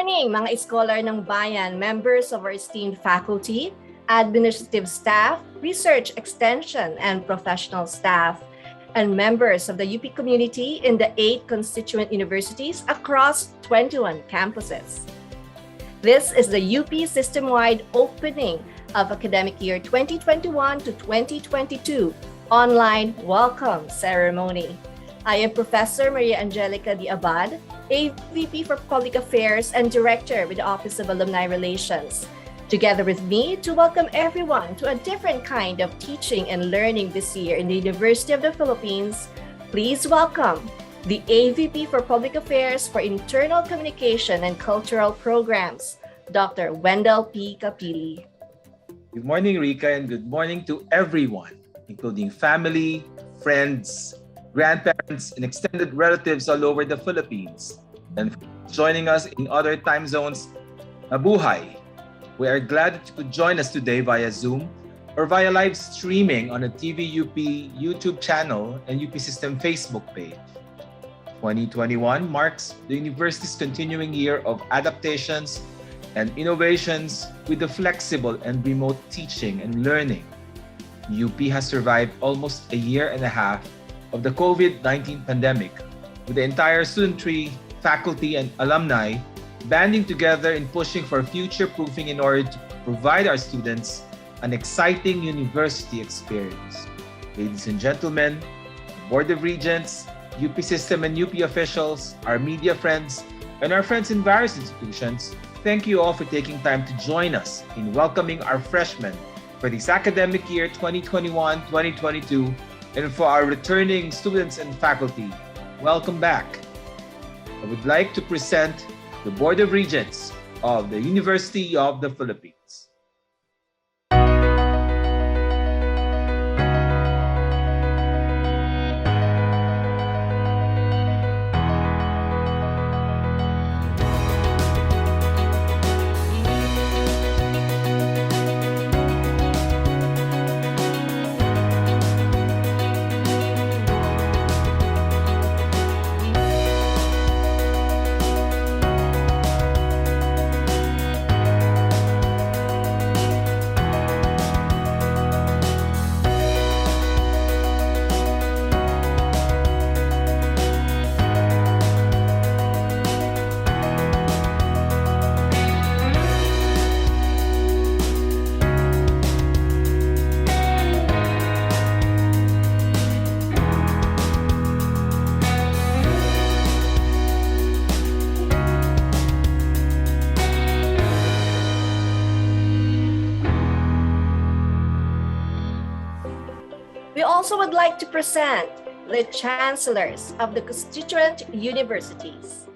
morning, mga scholar ng bayan, members of our esteemed faculty, administrative staff, research extension and professional staff, and members of the UP community in the 8 constituent universities across 21 campuses. This is the UP Systemwide opening of academic year 2021 to 2022 online welcome ceremony. I am Professor Maria Angelica Di Abad, AVP for Public Affairs and Director with the Office of Alumni Relations. Together with me to welcome everyone to a different kind of teaching and learning this year in the University of the Philippines, please welcome the AVP for Public Affairs for Internal Communication and Cultural Programs, Dr. Wendell P. Capili. Good morning, Rika, and good morning to everyone, including family, friends, grandparents, and extended relatives all over the Philippines. And joining us in other time zones, mabuhay. We are glad that you could join us today via Zoom or via live streaming on the TVUP YouTube channel and UP System Facebook page. 2021 marks the university's continuing year of adaptations and innovations with the flexible and remote teaching and learning. UP has survived almost a year and a half of the COVID-19 pandemic, with the entire studentry, faculty, and alumni banding together in pushing for future-proofing in order to provide our students an exciting university experience. Ladies and gentlemen, the Board of Regents, UP System and UP officials, our media friends, and our friends in various institutions, thank you all for taking time to join us in welcoming our freshmen for this academic year 2021-2022, and for our returning students and faculty, welcome back. I would like to present the Board of Regents of the University of the Philippines. We also would like to present the chancellors of the constituent universities.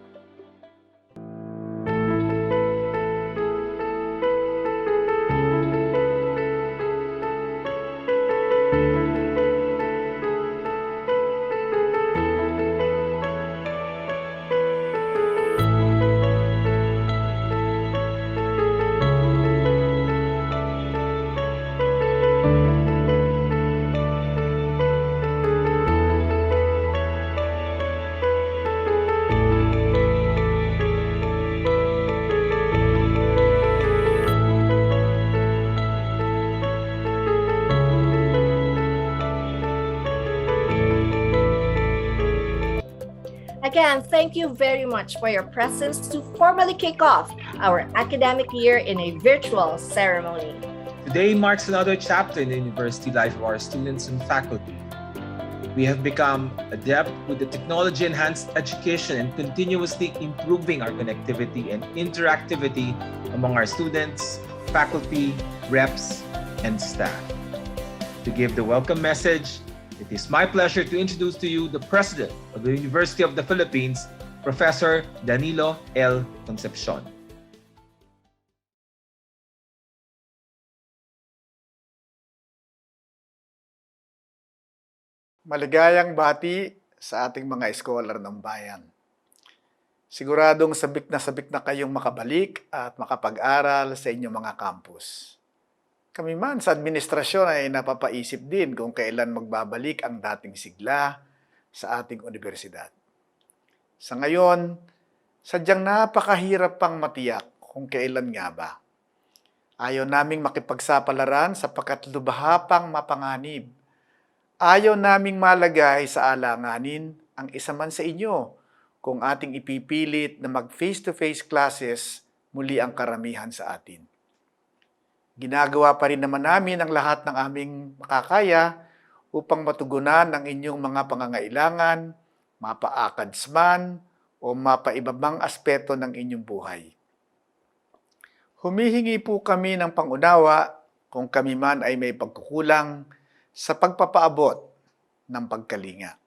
Again, thank you very much for your presence to formally kick off our academic year in a virtual ceremony. Today marks another chapter in the university life of our students and faculty. We have become adept with the technology-enhanced education and continuously improving our connectivity and interactivity among our students, faculty, reps, and staff. To give the welcome message, it is my pleasure to introduce to you the President of the University of the Philippines, Professor Danilo L. Concepcion. Maligayang bati sa ating mga scholar ng bayan. Siguradong sabik na kayong makabalik at makapag-aral sa inyong mga campus. Kami man sa administrasyon ay napapaisip din kung kailan magbabalik ang dating sigla sa ating universidad. Sa ngayon, Sadyang napakahirap pang matiyak kung kailan nga ba. Ayaw naming makipagsapalaran sapagkat lubha pang mapanganib. Ayaw naming malagay sa alanganin ang isa man sa inyo kung ating ipipilit na mag face-to-face classes muli ang karamihan sa atin. Ginagawa pa rin naman namin ang lahat ng aming makakaya upang matugunan ang inyong mga pangangailangan, mapaakads man o mapaibabang aspeto ng inyong buhay. Humihingi po kami ng pangunawa kung kami man ay may pagkukulang sa pagpapaabot ng pagkalinga.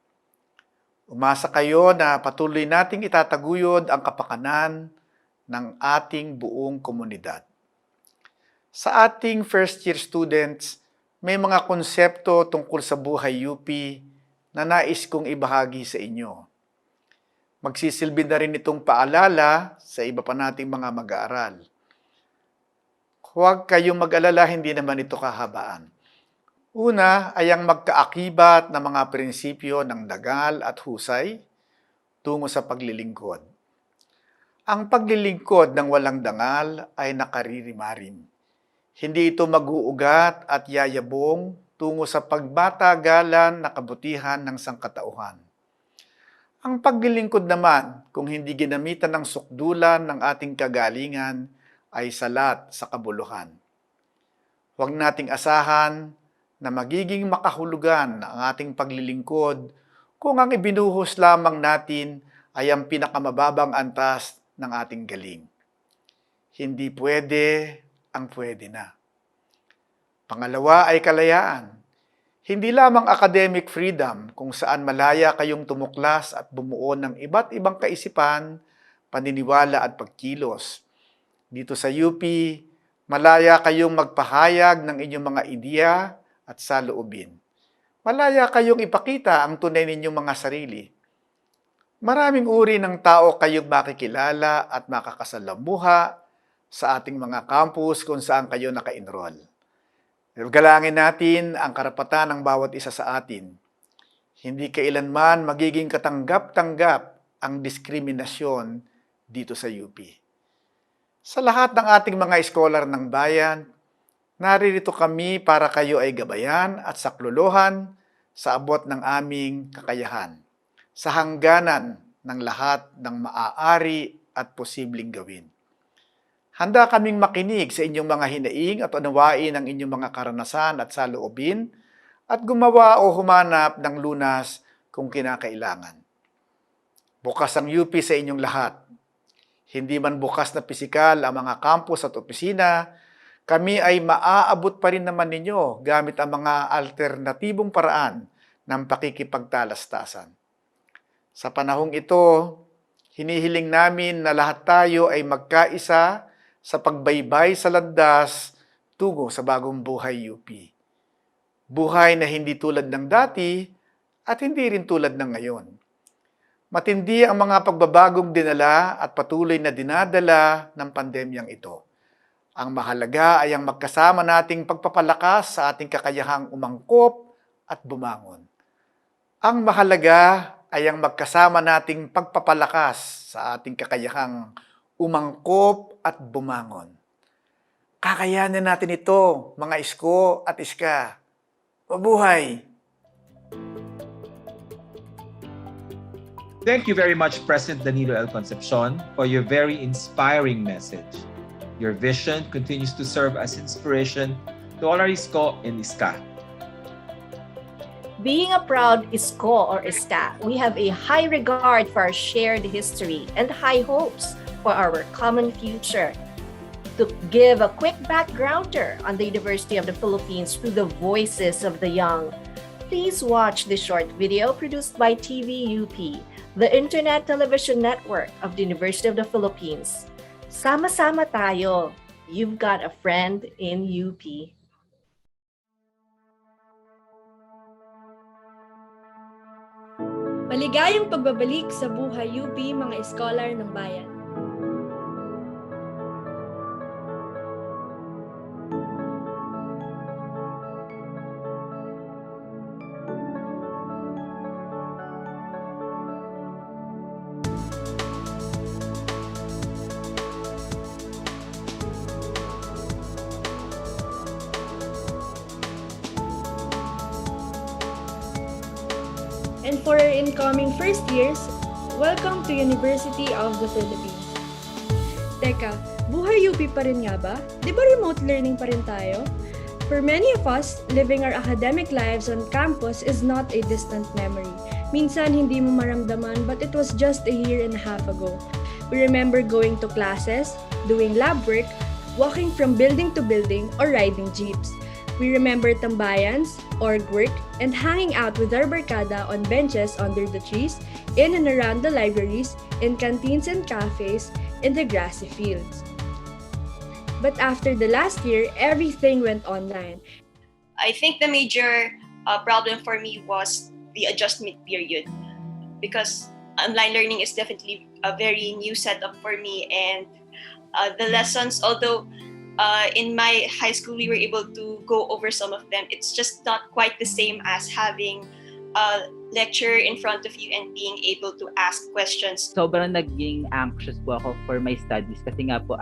Umasa kayo na patuloy nating itataguyod ang kapakanan ng ating buong komunidad. Sa ating first-year students, may mga konsepto tungkol sa buhay UP na nais kong ibahagi sa inyo. Magsisilbi na rin itong paalala sa iba pa nating mga mag-aaral. Huwag kayong mag-alala, hindi naman ito kahabaan. Una ay ang magkaakibat na mga prinsipyo ng dagal at husay tungo sa paglilingkod. Ang paglilingkod ng walang dangal ay nakaririmarim. Hindi ito mag-uugat at yayabong tungo sa pagbatagalan na kabutihan ng sangkatauhan. Ang paglilingkod naman, kung hindi ginamitan ng sukdulan ng ating kagalingan, ay salat sa kabuluhan. Huwag nating asahan na magiging makahulugan ang ating paglilingkod kung ang ibinuhos lamang natin ay ang pinakamababang antas ng ating galing. Hindi pwede ang pwede na. Pangalawa ay kalayaan. Hindi lamang academic freedom kung saan malaya kayong tumuklas at bumuo ng iba't ibang kaisipan, paniniwala at pagkilos. Dito sa UP, malaya kayong magpahayag ng inyong mga ideya at saloobin. Malaya kayong ipakita ang tunay ninyong mga sarili. Maraming uri ng tao kayong makikilala at makakasalamuha sa ating mga campus kung saan kayo naka-enroll. Galangin natin ang karapatan ng bawat isa sa atin. Hindi kailanman magiging katanggap-tanggap ang diskriminasyon dito sa UP. Sa lahat ng ating mga scholar ng bayan, naririto kami para kayo ay gabayan at saklolohan sa abot ng aming kakayahan, sa hangganan ng lahat ng maaari at posibleng gawin. Handa kaming makinig sa inyong mga hinaing at unawain ang inyong mga karanasan at saloobin at gumawa o humanap ng lunas kung kinakailangan. Bukas ang UP sa inyong lahat. Hindi man bukas na pisikal ang mga campus at opisina, kami ay maaabot pa rin naman ninyo gamit ang mga alternatibong paraan ng pakikipagtalastasan. Sa panahong ito, hinihiling namin na lahat tayo ay magkaisa sa pagbaybay sa landas tungo sa bagong buhay UP. Buhay na hindi tulad ng dati at hindi rin tulad ng ngayon. Matindi ang mga pagbabagong dinala at patuloy na dinadala ng pandemyang ito. Ang mahalaga ay ang magkasama nating pagpapalakas sa ating kakayahang umangkop at bumangon. Ang mahalaga ay ang magkasama nating pagpapalakas sa ating kakayahang umangkop at bumangon. Kakayanin natin ito, mga isko at iska. Mabuhay! Thank you very much, President Danilo L. Concepcion, for your very inspiring message. Your vision continues to serve as inspiration to all our ISCO and ISCA. Being a proud ISCO or ISCA, we have a high regard for our shared history and high hopes for our common future. To give a quick backgrounder on the University of the Philippines through the voices of the young, please watch this short video produced by TVUP, the Internet Television Network of the University of the Philippines. Sama-sama tayo. You've got a friend in UP. Maligayang pagbabalik sa buhay UP, mga scholar ng bayan. And for our incoming first years, welcome to University of the Philippines. Teka, buhay UP pa rin nga ba? Di ba remote learning pa rin tayo? For many of us, living our academic lives on campus is not a distant memory. Minsan hindi mo maramdaman but it was just a year and a half ago. We remember going to classes, doing lab work, walking from building to building, or riding jeeps. We remember tambayans, org work, and hanging out with our barkada on benches under the trees, in and around the libraries, in canteens and cafes, in the grassy fields. But after the last year, everything went online. I think the major problem for me was the adjustment period, because online learning is definitely a very new setup for me, and the lessons, although in my high school we were able to go over some of them, it's just not quite the same as having a lecture in front of you and being able to ask questions. Sobrang naging anxious po ako for my studies kasi nga po,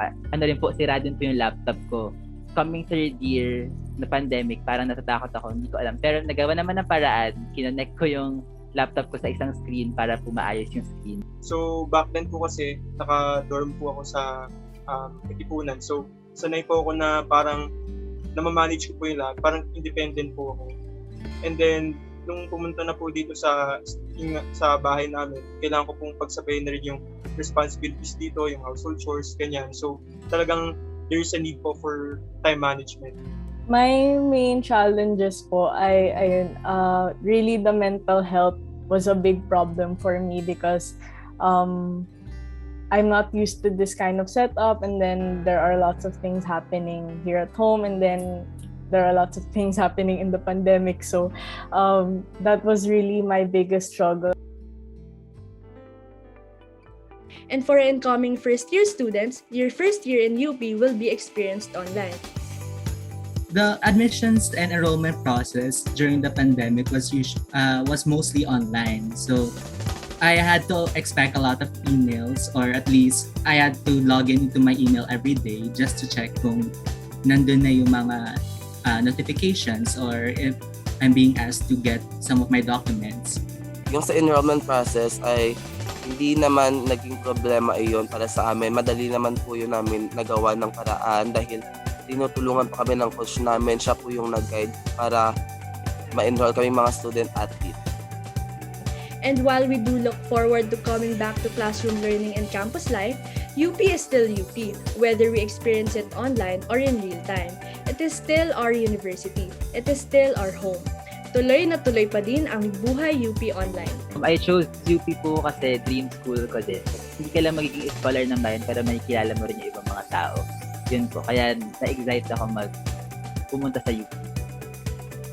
sira din po yung laptop ko. Coming third year na pandemic, parang natatakot ako, hindi ko alam. Pero nagawa naman ng paraan, kinonect ko yung laptop ko sa isang screen para po maayos yung screen. So back then po kasi, naka-dorm po ako sa Katipunan. So sanay po ako na parang namamanage ko po yung lahat, parang independent po ako. And then, nung pumunta na po dito sa bahay namin, kailangan ko pong pagsabayin na rin yung responsibilities dito, yung household chores, ganyan. So talagang there's a need po for time management. My main challenges po ay really the mental health was a big problem for me because I'm not used to this kind of setup, and then there are lots of things happening here at home, and then there are lots of things happening in the pandemic. So that was really my biggest struggle. And for incoming first-year students, your first year in UP will be experienced online. The admissions and enrollment process during the pandemic was mostly online. So I had to expect a lot of emails, or at least I had to log into my email every day just to check kung nandun na yung mga notifications or if I'm being asked to get some of my documents. Yung sa enrollment process ay hindi naman naging problema iyon para sa amin. Madali naman po yun namin nagawa ng paraan dahil tinutulungan pa kami ng coach namin. Siya po yung nag-guide para ma-enroll kami mga student athlete. And while we do look forward to coming back to classroom learning and campus life, UP is still UP, whether we experience it online or in real time. It is still our university. It is still our home. Tuloy na tuloy pa din ang buhay UP online. I chose UP po kasi dream school ko din. Hindi ka lang magiging scholar ng bayan pero may kilala mo rin yung ibang mga tao. Yun po, kaya na-excite ako pumunta sa UP.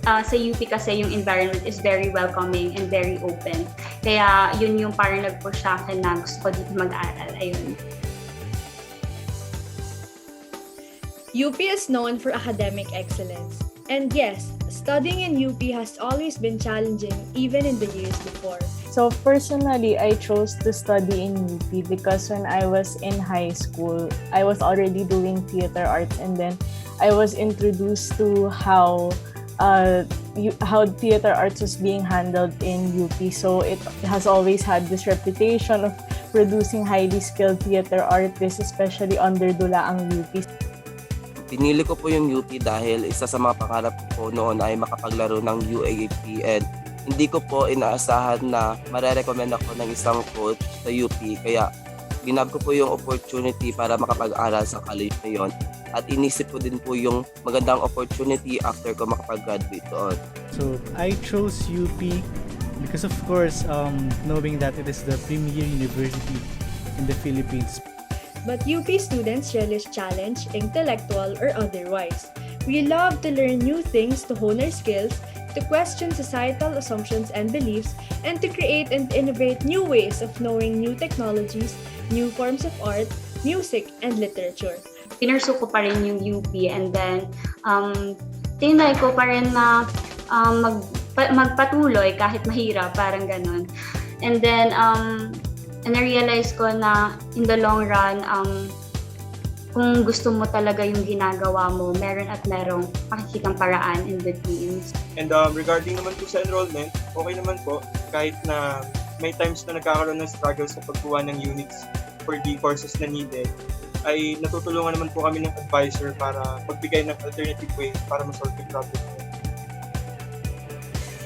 Sa UP kasi yung environment is very welcoming and very open. Kaya yun yung parang nag-push sa akin na gusto ko dito mag-aral. Ayun. UP is known for academic excellence. And yes, studying in UP has always been challenging even in the years before. So personally, I chose to study in UP because when I was in high school, I was already doing theater arts, and then I was introduced to how theater arts was being handled in UP. So it has always had this reputation of producing highly skilled theater artists, especially under Dulaang UP. Pinili ko po yung UP dahil isa sa mga pangarap ko po noon ay makapaglaro ng UAAP, and hindi ko po inaasahan na marerecommend ako ng isang coach sa UP. Kaya ginab ko po yung opportunity para makapag-aral sa college na yun. At inisip ko din po yung magandang opportunity after ko makapag-graduate doon. So I chose UP because of course knowing that it is the premier university in the Philippines. But UP students relish challenge, intellectual or otherwise. We love to learn new things to hone our skills, to question societal assumptions and beliefs, and to create and innovate new ways of knowing new technologies, new forms of art, music, and literature. Pinursu ko pa rin yung UP, and then tinay ko pa rin na magpatuloy kahit mahirap, parang ganun. And then, na-realize ko na in the long run, kung gusto mo talaga yung ginagawa mo, meron at merong makikitang paraan in between. And regarding naman po sa enrollment, okay naman po kahit na may times na nagkakaroon ng struggle sa pagkuha ng units for the courses na needed, ay natutulungan naman po kami ng advisor para magbigay ng alternative way para masolve yung problem.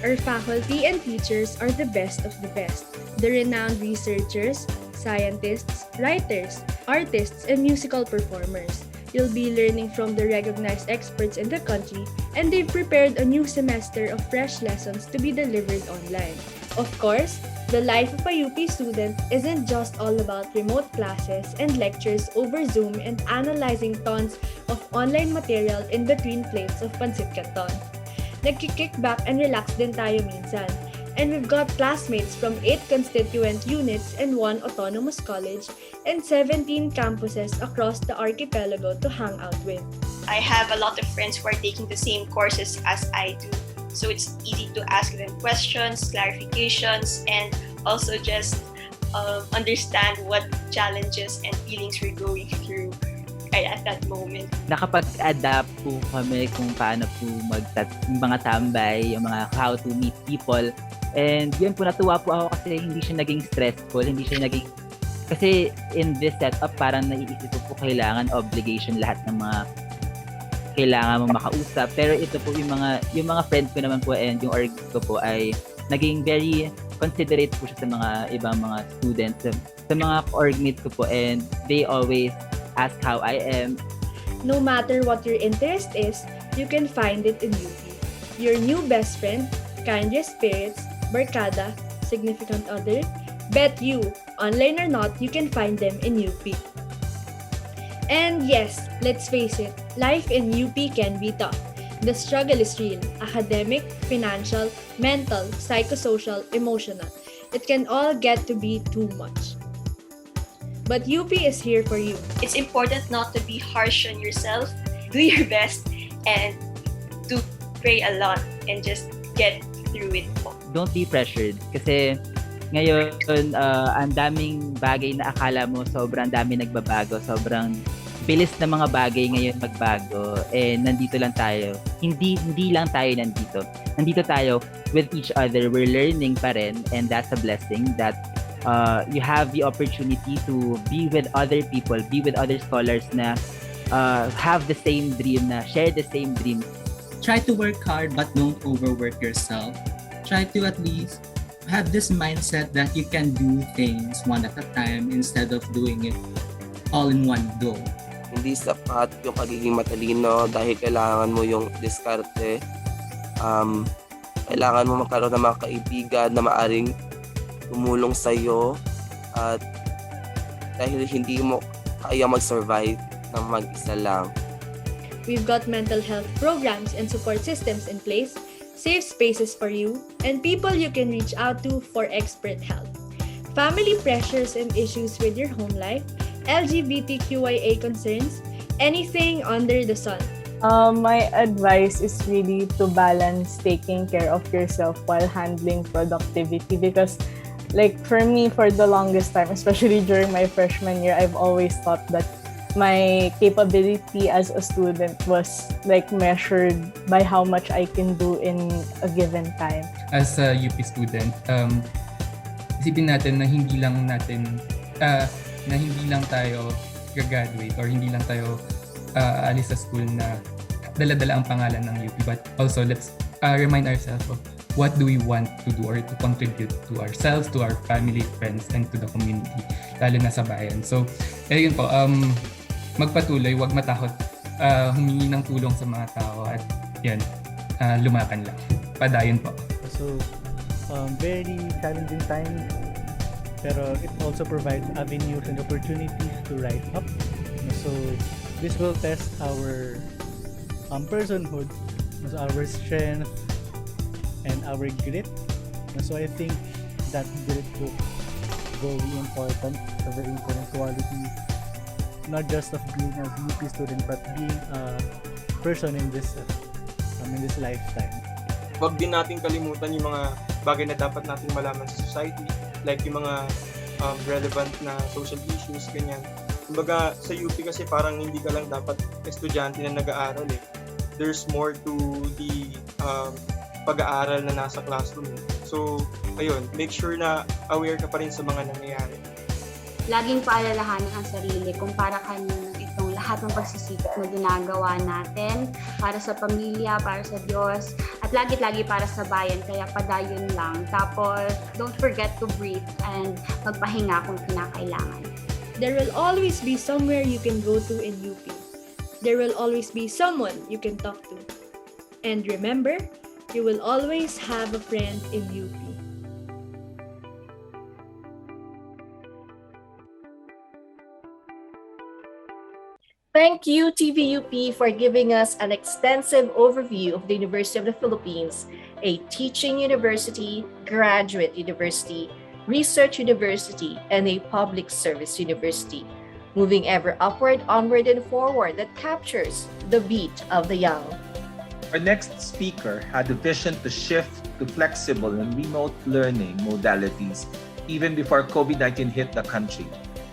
Our faculty and teachers are the best of the best. The renowned researchers, scientists, writers, artists, and musical performers. You'll be learning from the recognized experts in the country, and they've prepared a new semester of fresh lessons to be delivered online. Of course, the life of a UP student isn't just all about remote classes and lectures over Zoom and analyzing tons of online material in between plates of pancit canton. Nagki-kick back and relax din tayo minsan. And we've got classmates from 8 constituent units and 1 autonomous college and 17 campuses across the archipelago to hang out with. I have a lot of friends who are taking the same courses as I do. So it's easy to ask them questions, clarifications, and also just understand what challenges and feelings we're going through at that moment. Nakapag-adapt po kami kung paano po yung mga tambay, yung mga how to meet people. And yun po, natuwa po ako kasi hindi siya naging stressful, kasi in this setup, parang naiisip po kailangan obligation lahat ng mga kailangan mong makausap. Pero ito po yung mga friends ko naman po and yung org ko po ay naging very considerate po siya sa mga ibang mga students, sa mga org mates ko po, and they always ask how I am. No matter what your interest is, you can find it in UP. Your new best friend, kindest spirits, barkada, significant other, bet you, online or not, you can find them in UP. And yes, let's face it, life in UP can be tough. The struggle is real, academic, financial, mental, psychosocial, emotional. It can all get to be too much. But UP is here for you. It's important not to be harsh on yourself. Do your best and to pray a lot and just get through it. Don't be pressured kasi ngayon ang daming bagay na akala mo sobrang dami nagbabago, sobrang bilis na mga bagay ngayon magbago, nandito lang tayo. Hindi lang tayo nandito. Nandito tayo with each other. We're learning pa rin, and that's a blessing that you have the opportunity to be with other people, be with other scholars na have the same dream, na share the same dream. Try to work hard but don't overwork yourself. Try to at least have this mindset that you can do things one at a time instead of doing it all in one go. Hindi sapat yung pagiging matalino dahil kailangan mo yung diskarte. Kailangan mo magkaroon ng mga kaibigan na maaring tumulong sa'yo, at dahil hindi mo kaya mag-survive ng mag-isa lang. We've got mental health programs and support systems in place, safe spaces for you, and people you can reach out to for expert help. Family pressures and issues with your home life, LGBTQIA concerns, anything under the sun. My advice is really to balance taking care of yourself while handling productivity, because like for me, for the longest time, especially during my freshman year, I've always thought that my capability as a student was like measured by how much I can do in a given time. As a UP student, isipin natin na hindi lang tayo gagraduate or hindi lang tayo alis sa school na dala-dala ang pangalan ng UP, but also let's remind ourselves of what do we want to do or to contribute to ourselves, to our family, friends, and to the community, lalo na sa bayan. So, ayun po, magpatuloy, wag matakot, humingi ng tulong sa mga tao, at yan, lumakan lang. Padayon po. So, very challenging time, pero it also provides avenues and opportunities to rise up. So, this will test our personhood, our strength, and our grit. So I think that grit is very important, a very important quality, not just of being a UP student, but being a person in this lifetime. Huwag din natin kalimutan yung mga bagay na dapat natin malaman sa society, like yung mga relevant na social issues, ganyan. Kumbaga, sa UP kasi parang hindi ka lang dapat estudyante na nag-aaral eh. There's more to the pag-aaral na nasa classroom. So, ayun, make sure na aware ka pa rin sa mga nangyayari. Laging paalalahanin ang sarili kung para kanino itong lahat ng pagsisikap na ginagawa natin para sa pamilya, para sa Diyos, at lagi-lagi para sa bayan, kaya padayon lang. Tapos, don't forget to breathe and magpahinga kung kinakailangan. There will always be somewhere you can go to in UP. There will always be someone you can talk to. And remember, you will always have a friend in UP. Thank you, TVUP, for giving us an extensive overview of the University of the Philippines, a teaching university, graduate university, research university, and a public service university, moving ever upward, onward, and forward that captures the beat of the young. Our next speaker had a vision to shift to flexible and remote learning modalities even before COVID-19 hit the country.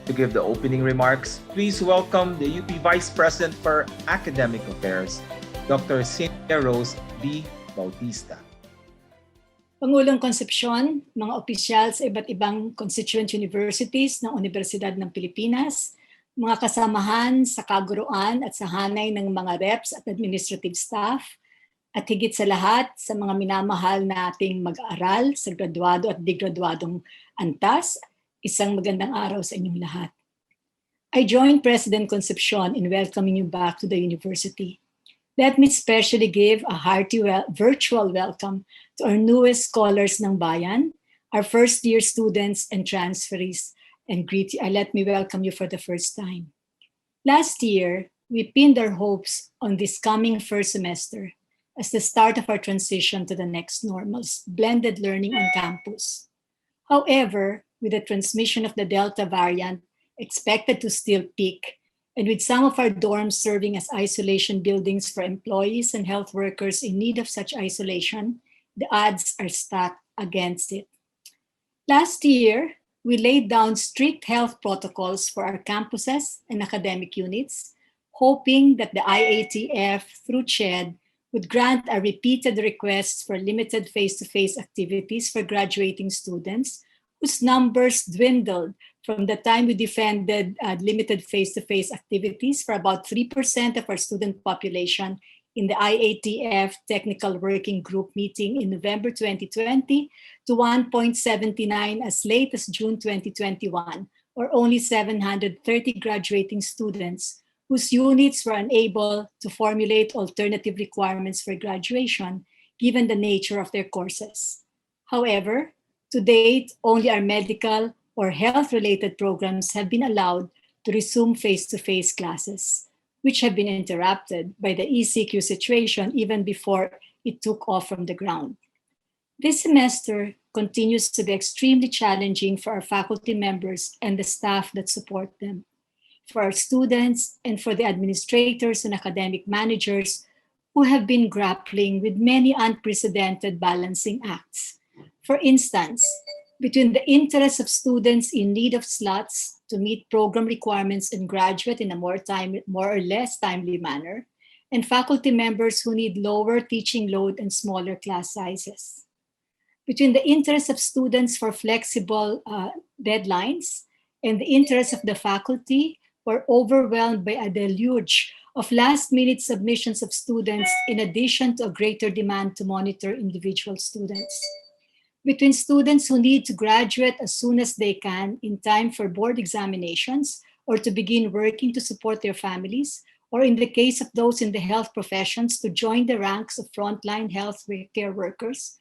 To give the opening remarks, please welcome the UP Vice President for Academic Affairs, Dr. Cynthia Rose B. Bautista. Pangulong Concepcion, mga opisyal sa iba't ibang constituent universities ng Universidad ng Pilipinas, mga kasamahan sa kaguruan at sa hanay ng mga reps at administrative staff, at higit sa lahat sa mga minamahal nating mag-aaral sa graduado at degraduadong antas, isang magandang araw sa inyong lahat. I join President Concepcion in welcoming you back to the university. Let me especially give a hearty virtual welcome to our newest scholars ng bayan, our first-year students and transferees, and let me welcome you for the first time. Last year, we pinned our hopes on this coming first semester as the start of our transition to the next normals, blended learning on campus. However, with the transmission of the Delta variant expected to still peak, and with some of our dorms serving as isolation buildings for employees and health workers in need of such isolation, the odds are stacked against it. Last year, we laid down strict health protocols for our campuses and academic units, hoping that the IATF, through CHED, would grant our repeated requests for limited face-to-face activities for graduating students, whose numbers dwindled from the time we defended limited face-to-face activities for about 3% of our student population in the IATF Technical Working Group meeting in November 2020 to 1.79 as late as June 2021, or only 730 graduating students whose units were unable to formulate alternative requirements for graduation given the nature of their courses. However, to date, only our medical or health-related programs have been allowed to resume face-to-face classes, which have been interrupted by the ECQ situation even before it took off from the ground. This semester continues to be extremely challenging for our faculty members and the staff that support them, for our students, and for the administrators and academic managers who have been grappling with many unprecedented balancing acts. For instance, between the interests of students in need of slots to meet program requirements and graduate in a more or less timely manner, and faculty members who need lower teaching load and smaller class sizes. Between the interests of students for flexible deadlines and the interests of the faculty who are overwhelmed by a deluge of last-minute submissions of students in addition to a greater demand to monitor individual students. Between students who need to graduate as soon as they can in time for board examinations or to begin working to support their families, or in the case of those in the health professions to join the ranks of frontline health care workers,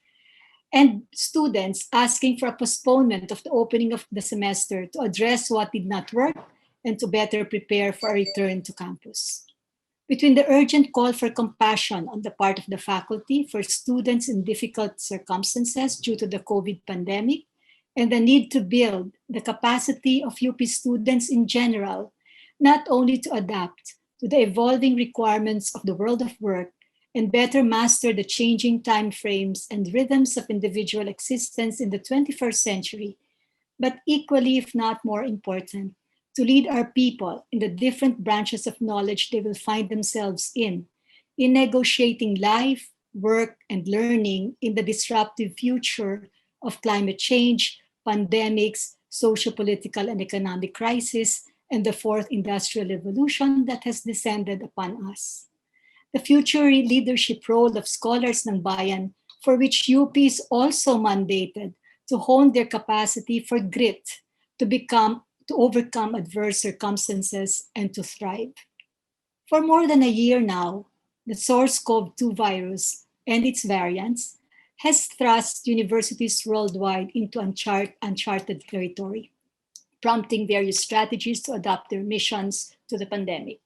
and students asking for a postponement of the opening of the semester to address what did not work and to better prepare for a return to campus. Between the urgent call for compassion on the part of the faculty for students in difficult circumstances due to the COVID pandemic and the need to build the capacity of UP students in general, not only to adapt to the evolving requirements of the world of work and better master the changing time frames and rhythms of individual existence in the 21st century, but equally, if not more important, to lead our people in the different branches of knowledge they will find themselves in negotiating life, work, and learning in the disruptive future of climate change, pandemics, socio-political and economic crisis, and the fourth industrial revolution that has descended upon us. The future leadership role of scholars ng bayan, for which UP is also mandated to hone their capacity for grit, to overcome adverse circumstances, and to thrive. For more than a year now, the SARS-CoV-2 virus and its variants has thrust universities worldwide into uncharted territory, prompting various strategies to adapt their missions to the pandemic.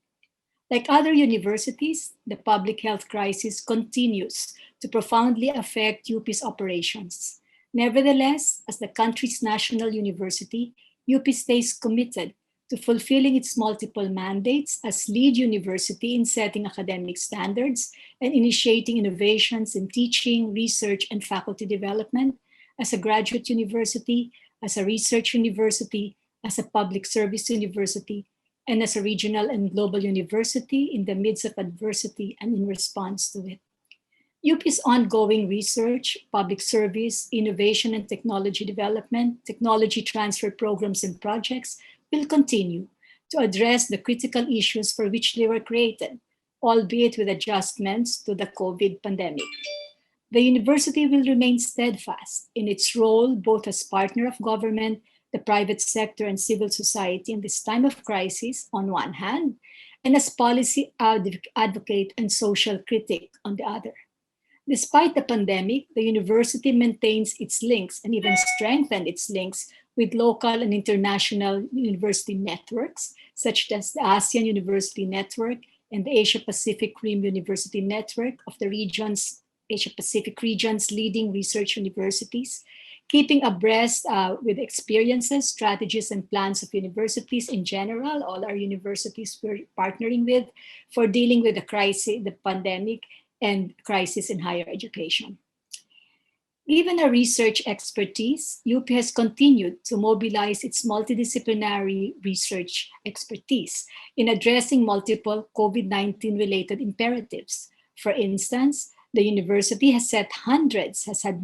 Like other universities, the public health crisis continues to profoundly affect UP's operations. Nevertheless, as the country's national university, UP stays committed to fulfilling its multiple mandates as lead university in setting academic standards and initiating innovations in teaching, research, and faculty development, as a graduate university, as a research university, as a public service university, and as a regional and global university in the midst of adversity and in response to it. UP's ongoing research, public service, innovation and technology development, technology transfer programs and projects will continue to address the critical issues for which they were created, albeit with adjustments to the COVID pandemic. The university will remain steadfast in its role both as partner of government, the private sector, and civil society in this time of crisis on one hand, and as policy advocate and social critic on the other. Despite the pandemic, the university maintains its links and even strengthened its links with local and international university networks, such as the ASEAN University Network and the Asia-Pacific Rim University Network of the Asia-Pacific region's leading research universities, keeping abreast with experiences, strategies, and plans of universities in general, all our universities we're partnering with for dealing with the crisis, the pandemic, and crisis in higher education. Given our research expertise, UP has continued to mobilize its multidisciplinary research expertise in addressing multiple COVID-19 related imperatives. For instance, the university has had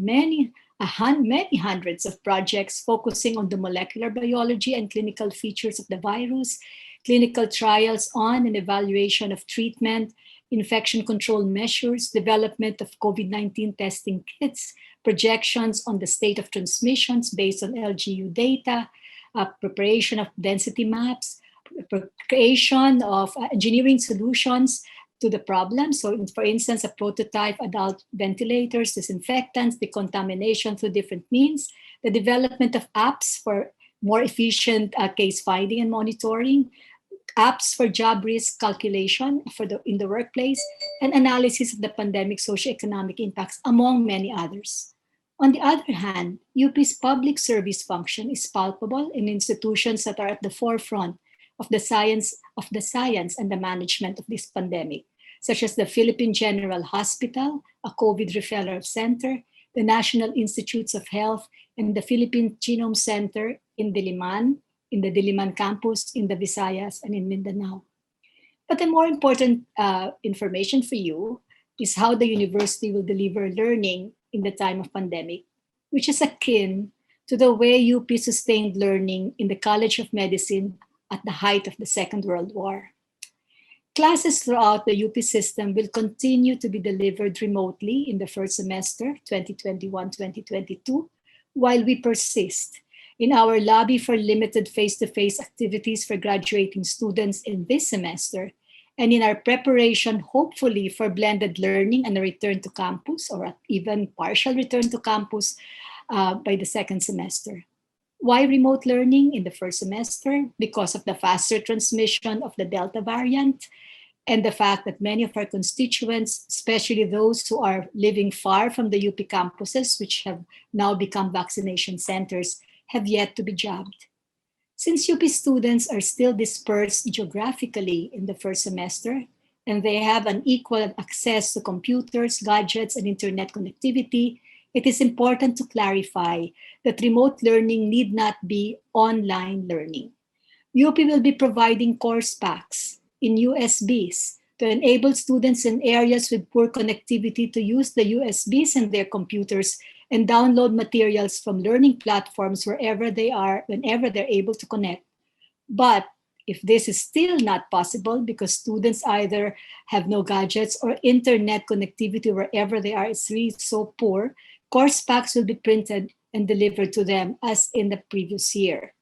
many hundreds of projects focusing on the molecular biology and clinical features of the virus, clinical trials on and evaluation of treatment, infection control measures, development of COVID-19 testing kits, projections on the state of transmissions based on LGU data, preparation of density maps, creation of engineering solutions to the problem. So for instance, a prototype adult ventilators, disinfectants, decontamination through different means, the development of apps for more efficient case finding and monitoring, apps for job risk calculation in the workplace, and analysis of the pandemic socioeconomic impacts, among many others. On the other hand, UP's public service function is palpable in institutions that are at the forefront of the science and the management of this pandemic, such as the Philippine General Hospital, a COVID referral center, the National Institutes of Health, and the Philippine Genome Center in the Diliman campus, in the Visayas, and in Mindanao. But the more important information for you is how the university will deliver learning in the time of pandemic, which is akin to the way UP sustained learning in the College of Medicine at the height of the Second World War. Classes throughout the UP system will continue to be delivered remotely in the first semester, 2021-2022, while we persist in our lobby for limited face-to-face activities for graduating students in this semester, and in our preparation, hopefully, for blended learning and a return to campus, or even partial return to campus by the second semester. Why remote learning in the first semester? Because of the faster transmission of the Delta variant and the fact that many of our constituents, especially those who are living far from the UP campuses, which have now become vaccination centers, have yet to be jabbed. Since UP students are still dispersed geographically in the first semester, and they have unequal access to computers, gadgets, and internet connectivity, it is important to clarify that remote learning need not be online learning. UP will be providing course packs in USBs to enable students in areas with poor connectivity to use the USBs in their computers and download materials from learning platforms wherever they are, whenever they're able to connect. But if this is still not possible because students either have no gadgets or internet connectivity wherever they are, it's really so poor, course packs will be printed and delivered to them as in the previous year.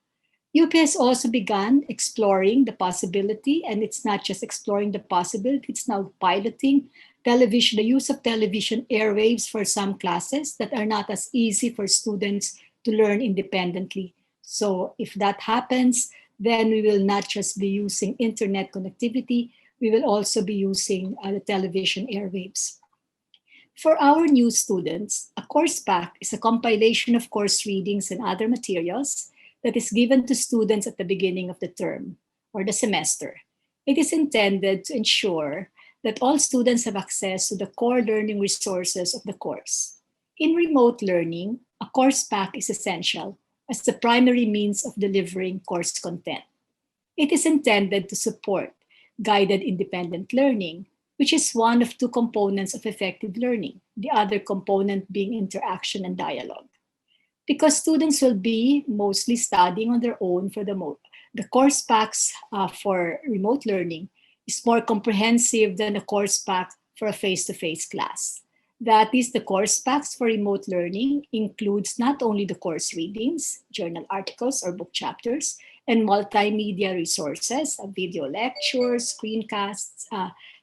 UP has also begun exploring the possibility, and it's not just exploring the possibility, it's now piloting television, the use of television airwaves for some classes that are not as easy for students to learn independently. So if that happens, then we will not just be using internet connectivity, we will also be using the television airwaves. For our new students, a course pack is a compilation of course readings and other materials that is given to students at the beginning of the term or the semester. It is intended to ensure that all students have access to the core learning resources of the course. In remote learning, a course pack is essential as the primary means of delivering course content. It is intended to support guided independent learning, which is one of two components of effective learning, the other component being interaction and dialogue. Because students will be mostly studying on their own for the course packs for remote learning is more comprehensive than a course pack for a face-to-face class. That is, the course packs for remote learning includes not only the course readings, journal articles or book chapters, and multimedia resources, video lectures, screencasts,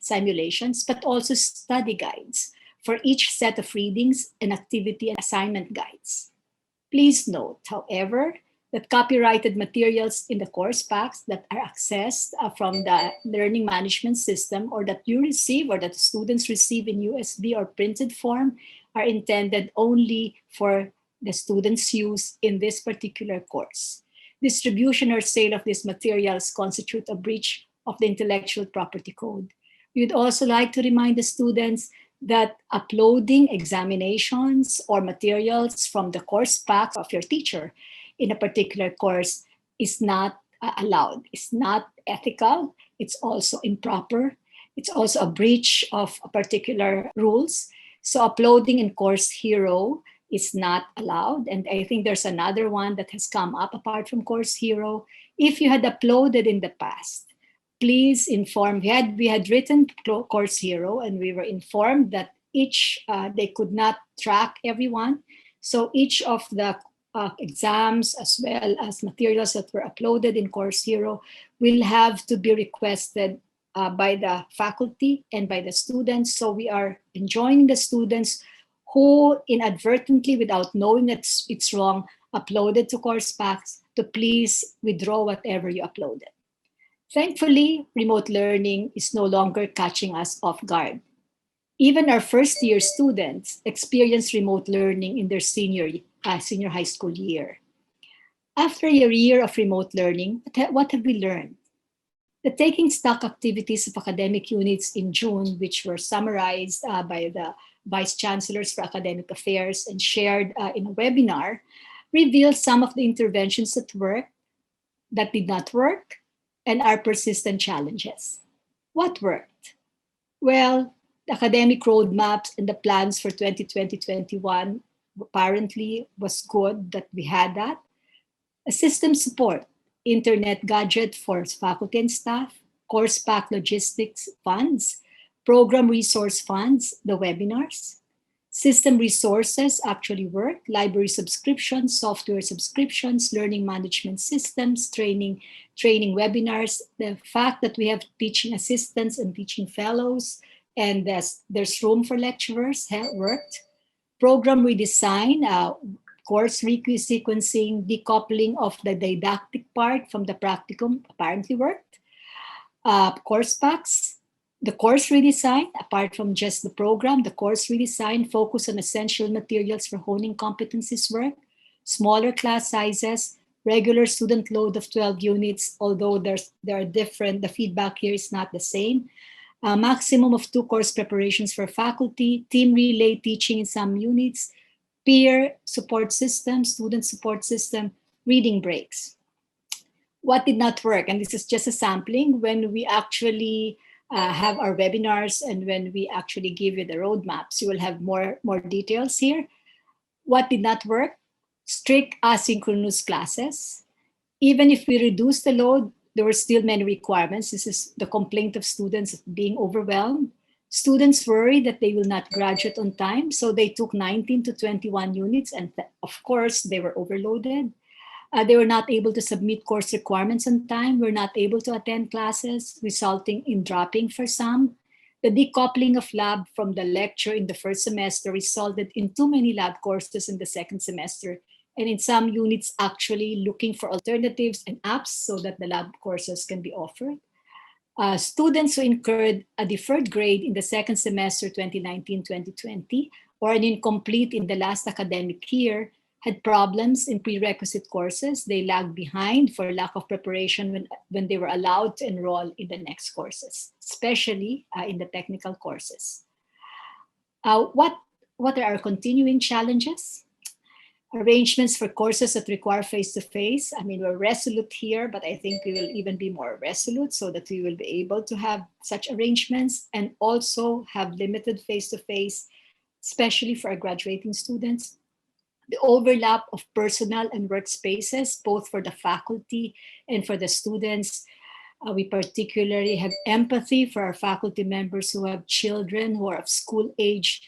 simulations, but also study guides for each set of readings and activity and assignment guides. Please note, however, that copyrighted materials in the course packs that are accessed from the learning management system or that you receive or that students receive in USB or printed form are intended only for the students' use in this particular course. Distribution or sale of these materials constitute a breach of the Intellectual Property Code. We'd also like to remind the students that uploading examinations or materials from the course pack of your teacher in a particular course is not allowed. It's not ethical. It's also improper. It's also a breach of particular rules. So uploading in Course Hero is not allowed. And I think there's another one that has come up apart from Course Hero. If you had uploaded in the past, please inform. We had written Course Hero and we were informed that they could not track everyone. So each of the exams as well as materials that were uploaded in Course Hero will have to be requested by the faculty and by the students. So we are enjoining the students who inadvertently, without knowing that it's wrong, uploaded to course packs to please withdraw whatever you uploaded. Thankfully, remote learning is no longer catching us off guard. Even our first-year students experience remote learning in their senior high school year. After a year of remote learning, what have we learned? The taking stock activities of academic units in June, which were summarized by the Vice Chancellors for Academic Affairs and shared in a webinar, revealed some of the interventions that did not work, and our persistent challenges. What worked? Well, the academic roadmaps and the plans for 2020-21 apparently was good that we had that. A system support, internet gadget for faculty and staff, course pack logistics funds, program resource funds, the webinars. System resources actually work, library subscriptions, software subscriptions, learning management systems, training webinars. The fact that we have teaching assistants and teaching fellows and there's room for lecturers worked. Program redesign, course sequencing, decoupling of the didactic part from the practicum apparently worked. Course packs, the course redesign, apart from just the program, the course redesign focus on essential materials for honing competencies work, smaller class sizes, regular student load of 12 units, although there are different, the feedback here is not the same. Maximum of 2 course preparations for faculty, team relay teaching in some units, peer support system, student support system, reading breaks. What did not work? And this is just a sampling. When we actually have our webinars and when we actually give you the roadmaps, you will have more details here. What did not work? Strict asynchronous classes. Even if we reduce the load, there were still many requirements. This is the complaint of students being overwhelmed. Students worry that they will not graduate on time, so they took 19 to 21 units, and of course, they were overloaded. They were not able to submit course requirements on time, were not able to attend classes, resulting in dropping for some. The decoupling of lab from the lecture in the first semester resulted in too many lab courses in the second semester, and in some units actually looking for alternatives and apps so that the lab courses can be offered. Students who incurred a deferred grade in the second semester 2019-2020 or an incomplete in the last academic year had problems in prerequisite courses. They lagged behind for lack of preparation when they were allowed to enroll in the next courses, especially in the technical courses. What are our continuing challenges? Arrangements for courses that require face-to-face. I mean, we're resolute here, but I think we will even be more resolute so that we will be able to have such arrangements and also have limited face-to-face, especially for our graduating students. The overlap of personal and workspaces, both for the faculty and for the students. We particularly have empathy for our faculty members who have children who are of school age,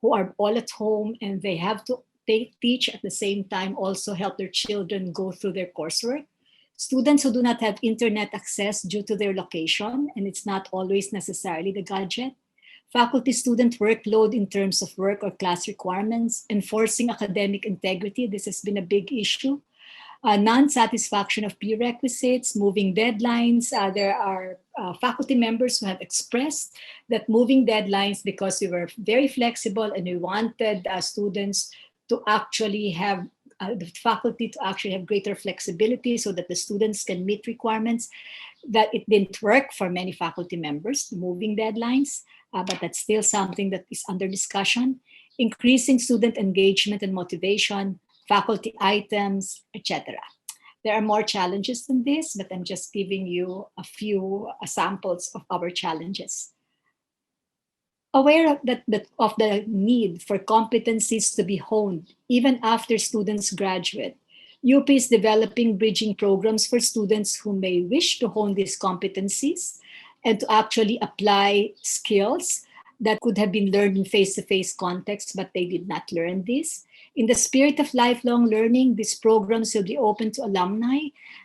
who are all at home, and they have to teach at the same time, also help their children go through their coursework. Students who do not have internet access due to their location, and it's not always necessarily the gadget. Faculty-student workload in terms of work or class requirements, enforcing academic integrity. This has been a big issue. Non-satisfaction of prerequisites, moving deadlines. There are faculty members who have expressed that moving deadlines because we were very flexible and we wanted students to actually have the faculty to actually have greater flexibility so that the students can meet requirements, that it didn't work for many faculty members, moving deadlines, but that's still something that is under discussion. Increasing student engagement and motivation, faculty items, etc. There are more challenges than this, but I'm just giving you a few samples of our challenges. Aware of the need for competencies to be honed even after students graduate, UP is developing bridging programs for students who may wish to hone these competencies and to actually apply skills that could have been learned in face-to-face context, but they did not learn this. In the spirit of lifelong learning, these programs will be open to alumni,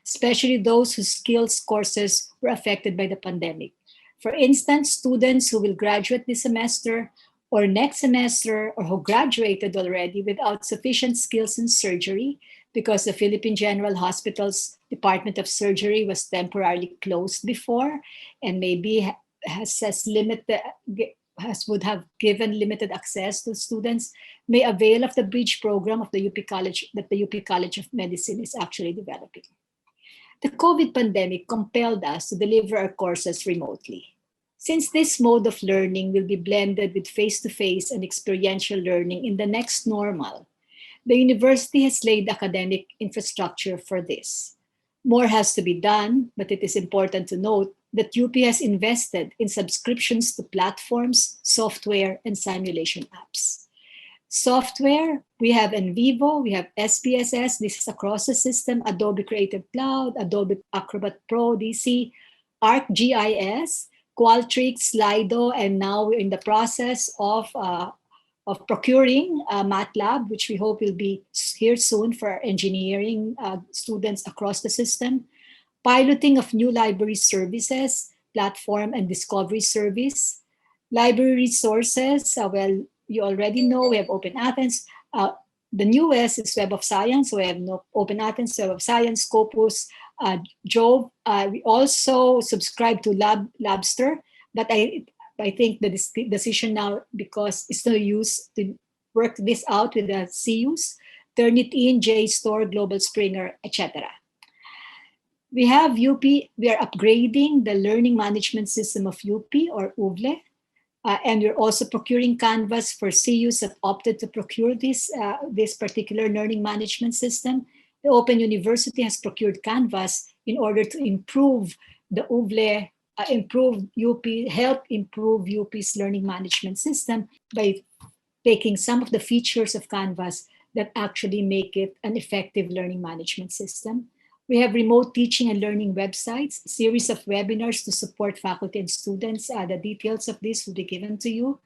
especially those whose skills courses were affected by the pandemic. For instance, students who will graduate this semester or next semester or who graduated already without sufficient skills in surgery because the Philippine General Hospital's Department of Surgery was temporarily closed before and maybe would have given limited access to students, may avail of the bridge program of the UP College that the UP College of Medicine is actually developing. The COVID pandemic compelled us to deliver our courses remotely. Since this mode of learning will be blended with face-to-face and experiential learning in the next normal, the university has laid academic infrastructure for this. More has to be done, but it is important to note that UP has invested in subscriptions to platforms, software, and simulation apps. Software, we have NVivo, we have SPSS, this is across the system, Adobe Creative Cloud, Adobe Acrobat Pro, DC, ArcGIS, Qualtrics, Slido, and now we're in the process of procuring MATLAB, which we hope will be here soon for our engineering students across the system. Piloting of new library services, platform and discovery service. Library resources, well, you already know we have Open Athens. The newest is Web of Science. So we have Open Athens, Web of Science, Scopus, Jove. We also subscribe to Labster, but I think the decision now, because it's no use to work this out with the CUs, Turnitin, JSTOR, Global Springer, etc. We have UP, we are upgrading the learning management system of UP or UVLE, and we're also procuring Canvas for CUs that opted to procure this particular learning management system. the Open University has procured Canvas in order to improve the UVLE, help improve UP's learning management system by taking some of the features of Canvas that actually make it an effective learning management system. We have remote teaching and learning websites, a series of webinars to support faculty and students. The details of this will be given to you.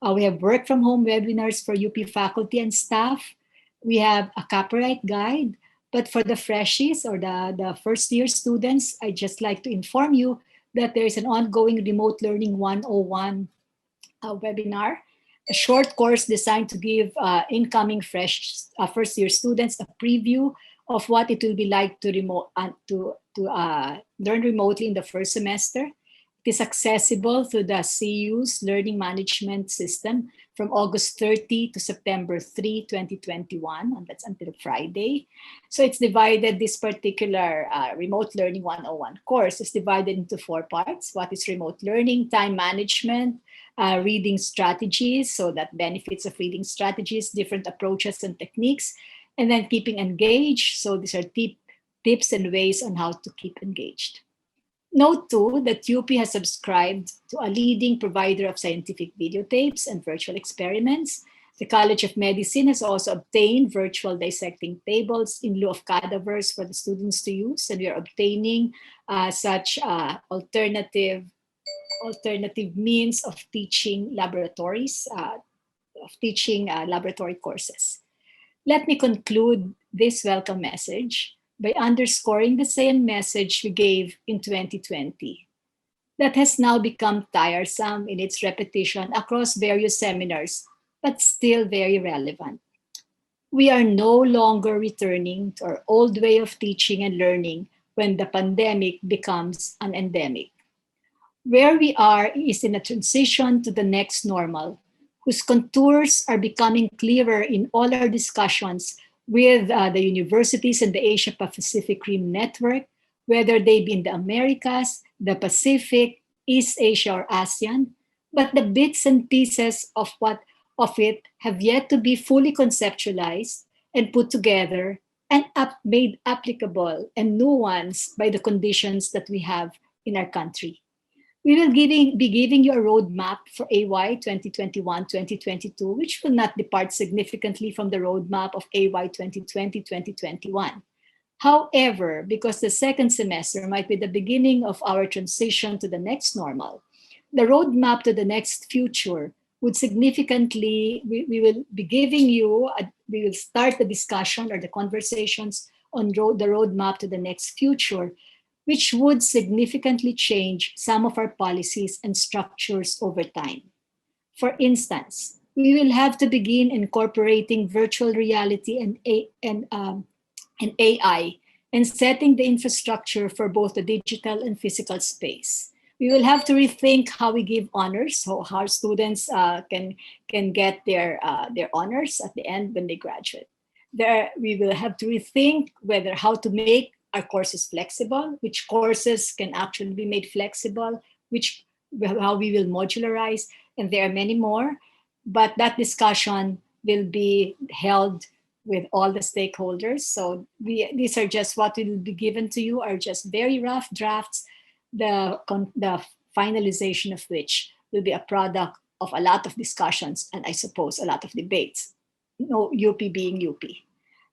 We have work from home webinars for UP faculty and staff. We have a copyright guide, but for the freshies or the first year students, I'd just like to inform you that there is an ongoing Remote Learning 101 webinar, a short course designed to give incoming first year students a preview of what it will be like to learn remotely in the first semester. It is accessible through the CU's learning management system from August 30 to September 3, 2021, and that's until Friday. So it's divided, this particular Remote Learning 101 course is divided into 4 parts. What is remote learning? Time management, reading strategies, so that benefits of reading strategies, different approaches and techniques, and then keeping engaged. So these are tips and ways on how to keep engaged. Note too that UP has subscribed to a leading provider of scientific videotapes and virtual experiments. The College of Medicine has also obtained virtual dissecting tables in lieu of cadavers for the students to use, and we are obtaining such alternative means of teaching laboratories, laboratory courses. Let me conclude this welcome message by underscoring the same message we gave in 2020 that has now become tiresome in its repetition across various seminars, but still very relevant. We are no longer returning to our old way of teaching and learning when the pandemic becomes an endemic. Where we are is in a transition to the next normal, whose contours are becoming clearer in all our discussions with the universities in the Asia-Pacific Rim Network, whether they be in the Americas, the Pacific, East Asia, or ASEAN. But the bits and pieces of it have yet to be fully conceptualized and put together and made applicable and nuanced by the conditions that we have in our country. We will be giving you a roadmap for AY 2021-2022, which will not depart significantly from the roadmap of AY 2020-2021. However, because the second semester might be the beginning of our transition to the next normal, the roadmap to the next future would significantly, we will be giving you, we will start the discussion or the conversations on the roadmap to the next future, which would significantly change some of our policies and structures over time. For instance, we will have to begin incorporating virtual reality and AI and setting the infrastructure for both the digital and physical space. We will have to rethink how we give honors, so how students can get their honors at the end when they graduate. We will have to rethink how to make our courses flexible, which courses can actually be made flexible, how we will modularize, and there are many more. But that discussion will be held with all the stakeholders. So these are just what will be given to you are just very rough drafts, the finalization of which will be a product of a lot of discussions and I suppose a lot of debates. No, UP being UP.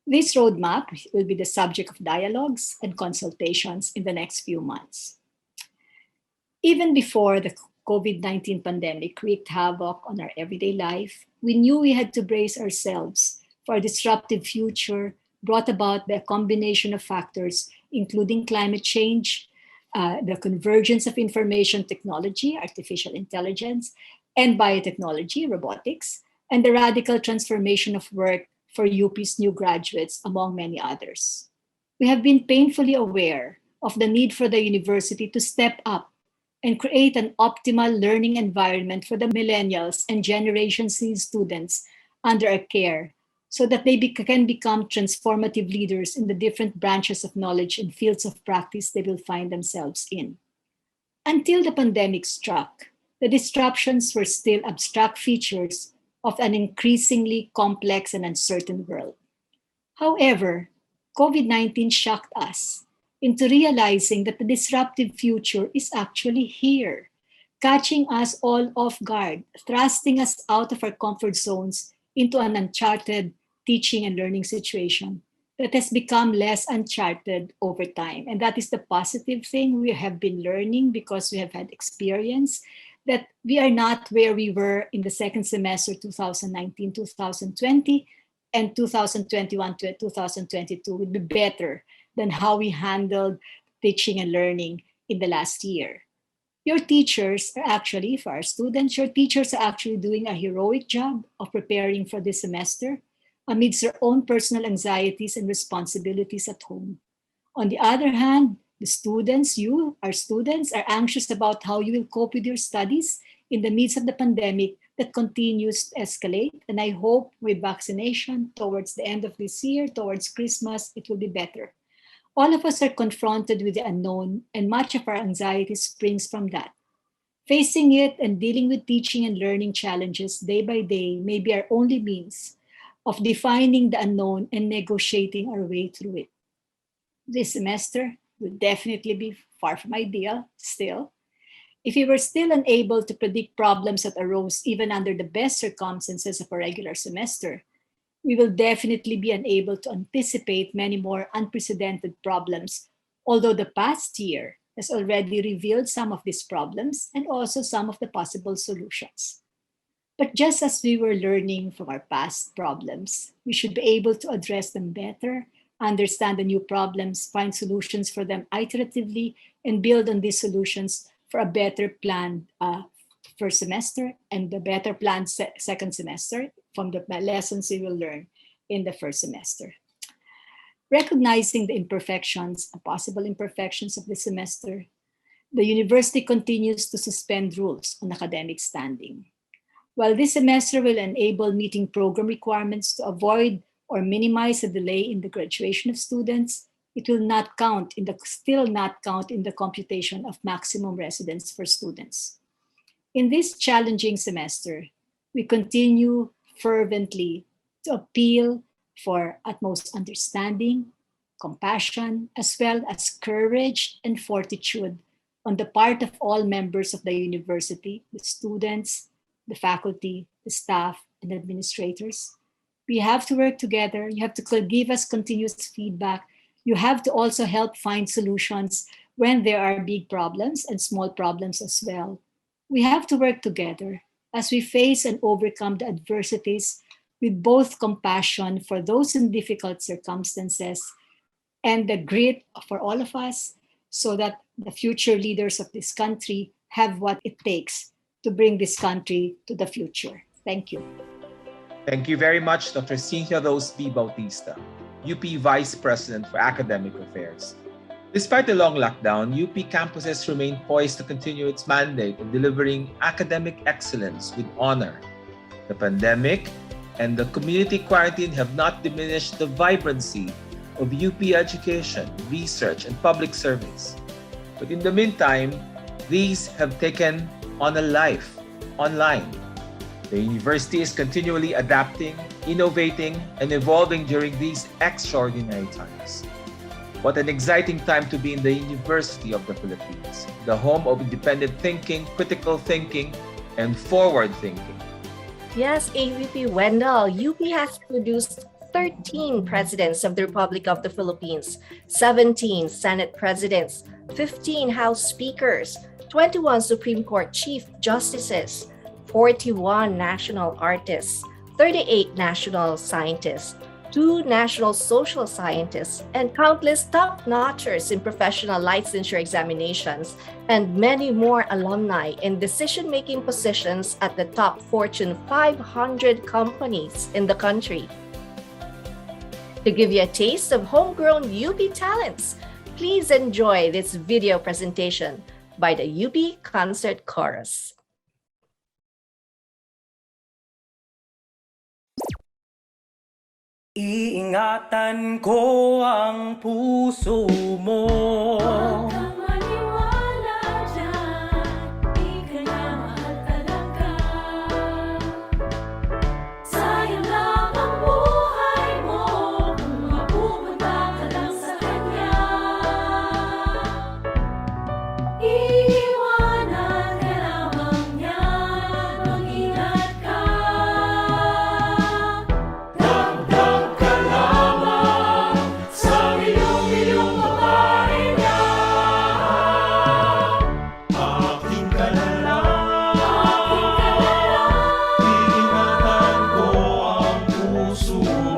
This roadmap will be the subject of dialogues and consultations in the next few months. Even before the COVID-19 pandemic wreaked havoc on our everyday life, we knew we had to brace ourselves for a disruptive future brought about by a combination of factors, including climate change, the convergence of information technology, artificial intelligence, and biotechnology, robotics, and the radical transformation of work for UP's new graduates, among many others. We have been painfully aware of the need for the university to step up and create an optimal learning environment for the millennials and Generation Z students under our care so that they can become transformative leaders in the different branches of knowledge and fields of practice they will find themselves in. Until the pandemic struck, the disruptions were still abstract features of an increasingly complex and uncertain world. However, COVID-19 shocked us into realizing that the disruptive future is actually here, catching us all off guard, thrusting us out of our comfort zones into an uncharted teaching and learning situation that has become less uncharted over time. And that is the positive thing we have been learning because we have had experience that we are not where we were in the second semester 2019, 2020, and 2021 to 2022 would be better than how we handled teaching and learning in the last year. Your teachers are actually, for our students, your teachers are actually doing a heroic job of preparing for this semester amidst their own personal anxieties and responsibilities at home. On the other hand, the students, you, our students, are anxious about how you will cope with your studies in the midst of the pandemic that continues to escalate. And I hope with vaccination towards the end of this year, towards Christmas, it will be better. All of us are confronted with the unknown, and much of our anxiety springs from that. Facing it and dealing with teaching and learning challenges day by day may be our only means of defining the unknown and negotiating our way through it. This semester will definitely be far from ideal still. If we were still unable to predict problems that arose even under the best circumstances of a regular semester, we will definitely be unable to anticipate many more unprecedented problems, although the past year has already revealed some of these problems and also some of the possible solutions. But just as we were learning from our past problems, we should be able to address them better, understand the new problems, find solutions for them iteratively, and build on these solutions for a better planned first semester and the better planned second semester from the lessons we will learn in the first semester. Recognizing the imperfections and possible imperfections of the semester, the university continues to suspend rules on academic standing. While this semester will enable meeting program requirements to avoid or minimize a delay in the graduation of students, it will not count in the still not count in the computation of maximum residence for students. In this challenging semester, we continue fervently to appeal for utmost understanding, compassion, as well as courage and fortitude on the part of all members of the university, the students, the faculty, the staff, and administrators. We have to work together. You have to give us continuous feedback. You have to also help find solutions when there are big problems and small problems as well. We have to work together as we face and overcome the adversities with both compassion for those in difficult circumstances and the grit for all of us so that the future leaders of this country have what it takes to bring this country to the future. Thank you. Thank you very much, Dr. Cynthia Rose B. Bautista, UP Vice President for Academic Affairs. Despite the long lockdown, UP campuses remain poised to continue its mandate of delivering academic excellence with honor. The pandemic and the community quarantine have not diminished the vibrancy of UP education, research, and public service. But in the meantime, these have taken on a life online. The university is continually adapting, innovating, and evolving during these extraordinary times. What an exciting time to be in the University of the Philippines, the home of independent thinking, critical thinking, and forward thinking. Yes, AVP Wendell, UP has produced 13 presidents of the Republic of the Philippines, 17 Senate presidents, 15 House speakers, 21 Supreme Court Chief Justices, 41 national artists, 38 national scientists, 2 national social scientists, and countless top-notchers in professional licensure examinations, and many more alumni in decision-making positions at the top Fortune 500 companies in the country. To give you a taste of homegrown UP talents, please enjoy this video presentation by the UP Concert Chorus. Iingatan ko ang puso mo. Huwag kang maniwala dyan, di ka niya mahal talaga. Sayang lang ang buhay mo kung mapupunta ka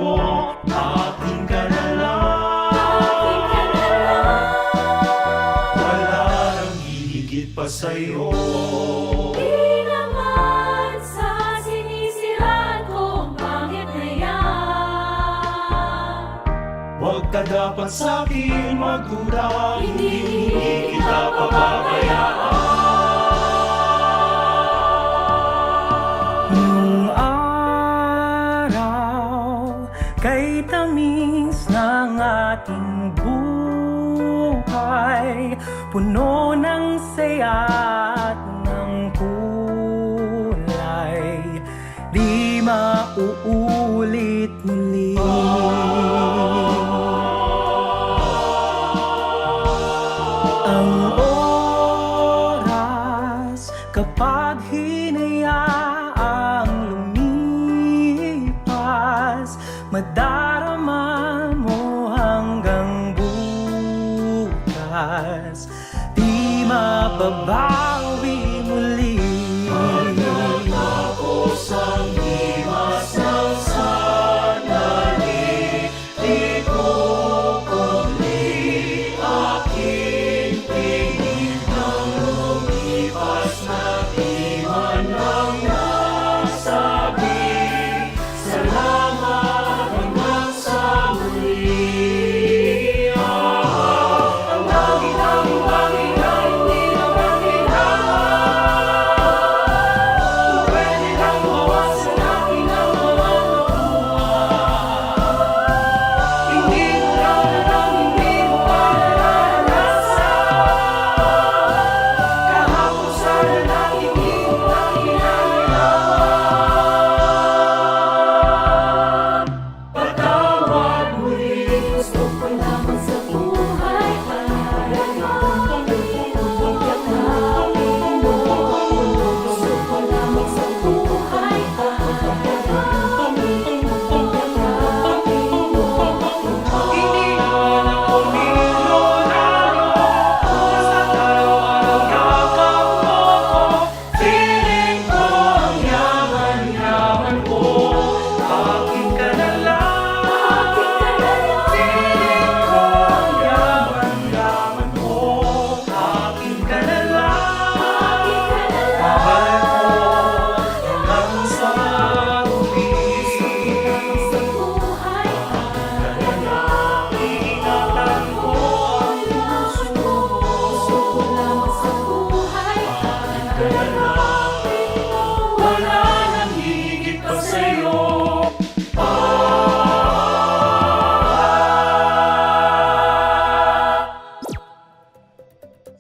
mo, akin ka na lang. Wala nang hihigit pa sa'yo. Di naman sa sinisiraan ko ang pangit na yan. Huwag ka dapat sa'kin magduda, hindi kita pababayaan. Nung araw, kay tamis ng ating buhay, puno ng saya at ng kulay, di mauulit muli. Ang oras kapag hinayaang lumipas, madarama mo hanggang bukas, di mababawi muli. Pagkatapos ang limas ng sandali, di ko kumuli aking tingin ng lumipas na di man lang nasabi. Salamat hanggang sa muli. Ang langit ang bangin na hindi naman kailangan. Pwede lang bawasan natin ang mga nakuha. Hindi mo lang alam, hindi mo pa naranasan. Kahapon sana natin di mo lang hinahayaan. Patawad muli, Gusto ko lamang sa buhay ay yakapin mo. Gusto ko lamang sa buhay ay yakapin mo. hindi naman ako milyonaryo, basta't araw-araw yakap mo ko. Feeling ko ang yaman-yaman ko, akin ka na lang. Feeling ko ang yaman-yaman ko, akin ka na lang. Mahal ko hanggang sa huli. Sa buhay Ingatan ko ang puso mo. gusto ko lamang sa buhay ay yakapin mo. Wala nang higit pa sa'yo.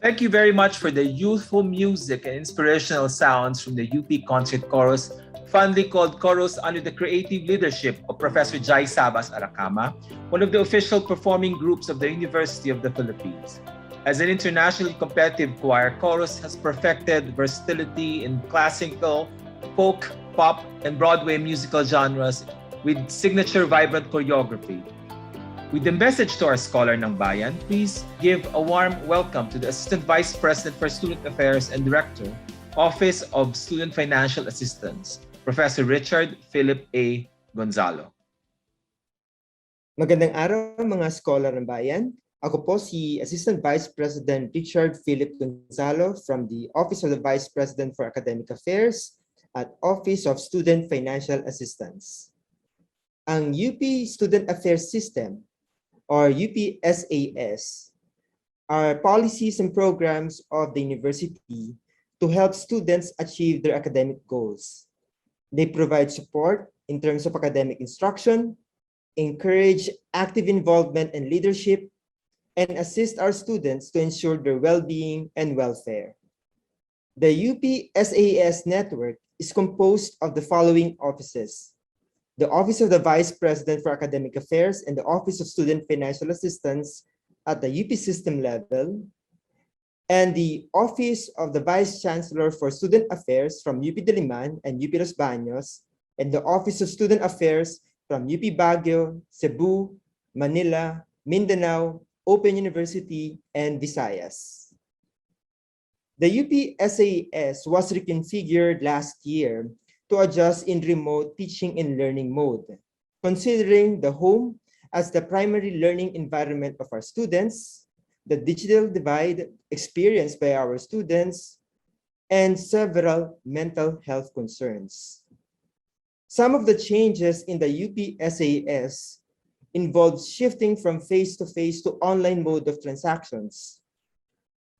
Thank you very much for the youthful music and inspirational sounds from the UP Concert Chorus, fondly called Chorus under the creative leadership of Professor Jai Sabas Aracama, one of the official performing groups of the University of the Philippines. As an internationally competitive choir, Chorus has perfected versatility in classical, folk, pop, and Broadway musical genres with signature vibrant choreography. With the message to our scholar ng bayan, please give a warm welcome to the Assistant Vice President for Student Affairs and Director, Office of Student Financial Assistance, Professor Richard Philip A. Gonzalo. Magandang araw mga scholar ng bayan. Ako po si Assistant Vice President Richard Philip Gonzalo from the Office of the Vice President for Academic Affairs at Office of Student Financial Assistance. Ang UP Student Affairs System or UP-SAS are policies and programs of the university to help students achieve their academic goals. They provide support in terms of academic instruction, encourage active involvement and leadership, and assist our students to ensure their well-being and welfare. The UP-SAS network is composed of the following offices: the Office of the Vice President for Academic Affairs and the Office of Student Financial Assistance at the UP system level, and the Office of the Vice Chancellor for Student Affairs from UP Diliman and UP Los Baños, and the Office of Student Affairs from UP Baguio, Cebu, Manila, Mindanao, Open University, and Visayas. The UP-SAS was reconfigured last year to adjust in remote teaching and learning mode. considering the home as the primary learning environment of our students, the digital divide experienced by our students, and several mental health concerns. Some of the changes in the UP SAS involved shifting from face-to-face to online mode of transactions.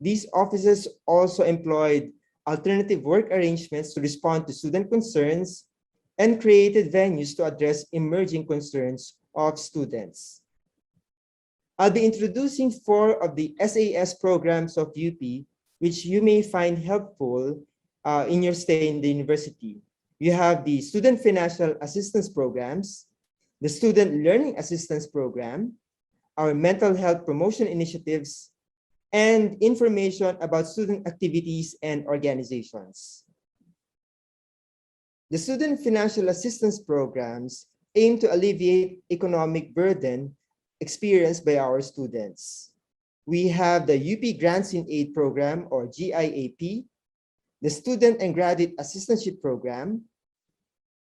These offices also employed alternative work arrangements to respond to student concerns and created venues to address emerging concerns of students. I'll be introducing 4 of the SAS programs of UP, which you may find helpful in your stay in the university. You have the Student Financial Assistance Programs, the Student Learning Assistance Program, our mental health promotion initiatives, and information about student activities and organizations. The Student Financial Assistance Programs aim to alleviate economic burden experienced by our students. We have the UP Grants in Aid Program, or GIAP, the Student and Graduate Assistantship Program,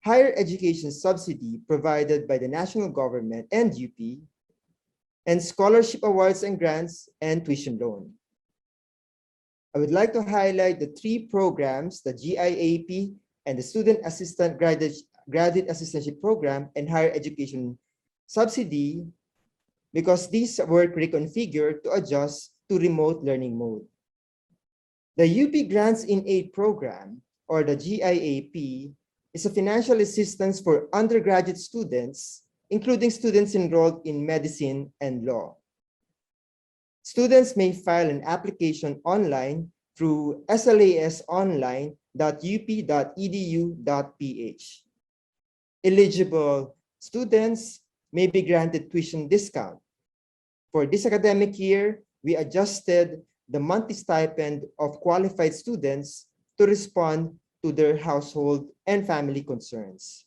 higher education subsidy provided by the national government and UP, and scholarship awards and grants and tuition loan. I would like to highlight the 3 programs, the GIAP and the Student Assistant Graduate Assistantship Program and higher education subsidy, because these were reconfigured to adjust to remote learning mode. The UP Grants in Aid Program, or the GIAP, is a financial assistance for undergraduate students, including students enrolled in medicine and law. Students may file an application online through slasonline.up.edu.ph. Eligible students may be granted tuition discount. For this academic year, we adjusted the monthly stipend of qualified students to respond to their household and family concerns.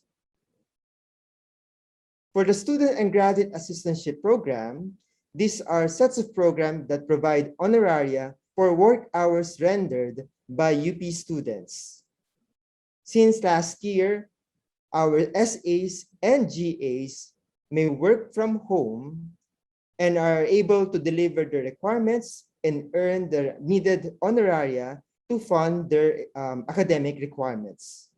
For the Student and Graduate Assistantship Program, these are sets of programs that provide honoraria for work hours rendered by UP students. Since last year, our SAs and GAs may work from home and are able to deliver the requirements and earn the needed honoraria to fund their academic requirements.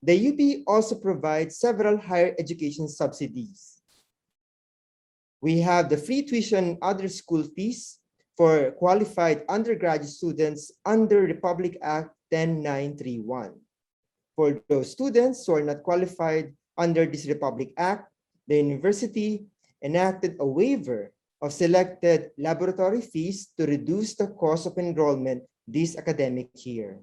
The UP also provides several higher education subsidies. We have the free tuition and other school fees for qualified undergraduate students under Republic Act 10931. For those students who are not qualified under this Republic Act, the university enacted a waiver of selected laboratory fees to reduce the cost of enrollment this academic year.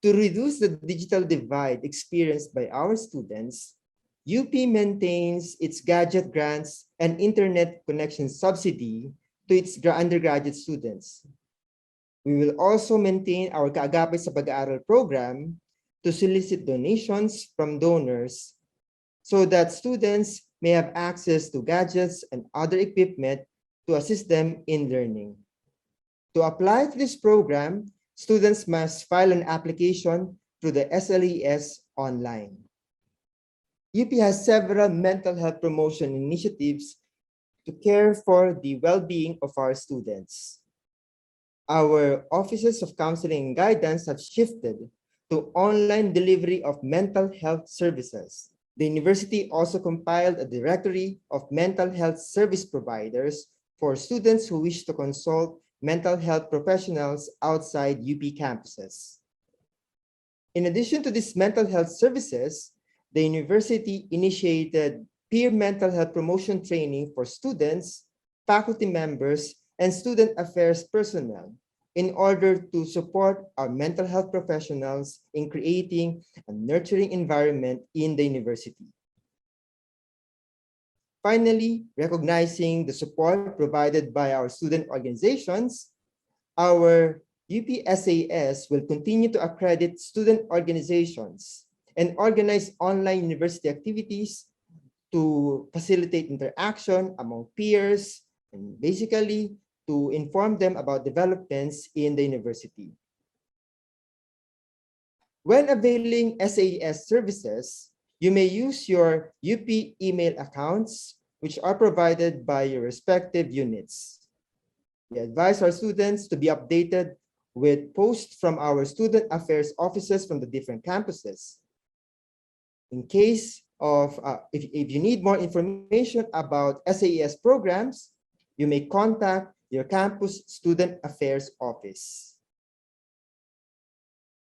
To reduce the digital divide experienced by our students, UP maintains its gadget grants and internet connection subsidy to its undergraduate students. We will also maintain our Kaagapay sa Pag-aaral program to solicit donations from donors so that students may have access to gadgets and other equipment to assist them in learning. To apply to this program, students must file an application through the SLES online. UP has several mental health promotion initiatives to care for the well-being of our students. Our offices of counseling and guidance have shifted to online delivery of mental health services. The university also compiled a directory of mental health service providers for students who wish to consult mental health professionals outside UP campuses. In addition to these mental health services, the university initiated peer mental health promotion training for students, faculty members, and student affairs personnel in order to support our mental health professionals in creating a nurturing environment in the university. Finally, recognizing the support provided by our student organizations, our UPSAS will continue to accredit student organizations and organize online university activities to facilitate interaction among peers and basically to inform them about developments in the university. When availing SAS services, You may use your UP email accounts, which are provided by your respective units. We advise our students to be updated with posts from our student affairs offices from the different campuses. In case of, if you need more information about SAES programs, you may contact your campus student affairs office.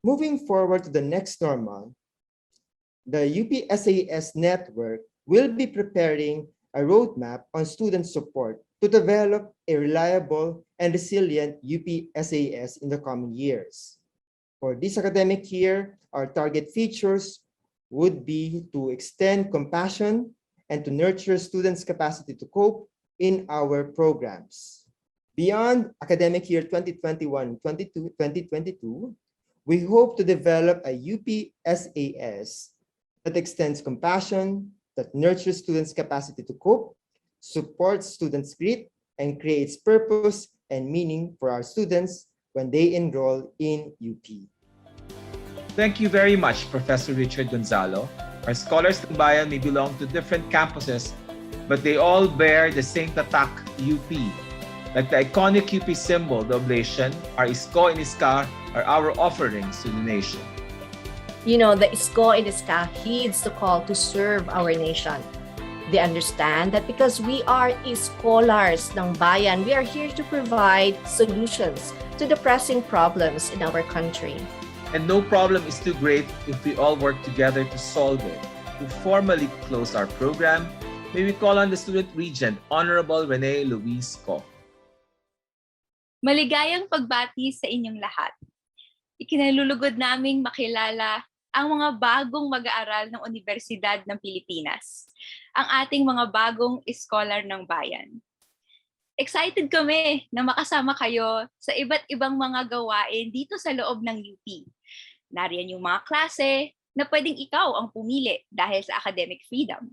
Moving forward to the next normal, the UP SAES network will be preparing a roadmap on student support to develop a reliable and resilient UP SAES in the coming years. For this academic year, our target features would be to extend compassion and to nurture students' capacity to cope in our programs. Beyond academic year 2021-2022, we hope to develop a UP SAES that extends compassion, that nurtures students' capacity to cope, supports students' grit, and creates purpose and meaning for our students when they enroll in UP. Thank you very much, Professor Richard Gonzalo. Our scholars ng bayan may belong to different campuses, but they all bear the same tatak UP. Like the iconic UP symbol, the oblation, our isko and iska are our offerings to the nation. You know, the isko and iska heeds the call to serve our nation. They understand that because we are scholars ng bayan, we are here to provide solutions to the pressing problems in our country. And no problem is too great if we all work together to solve it. To formally close our program, may we call on the Student Regent, Honorable Rene Luis Co. Maligayang pagbati sa inyong lahat. Ikinalulugod naming makilala ang mga bagong mag-aaral ng Universidad ng Pilipinas, ang ating mga bagong iskolar ng bayan. Excited kami na makasama kayo sa iba't ibang mga gawain dito sa loob ng UP. Nariyan yung mga klase na pwedeng ikaw ang pumili dahil sa academic freedom.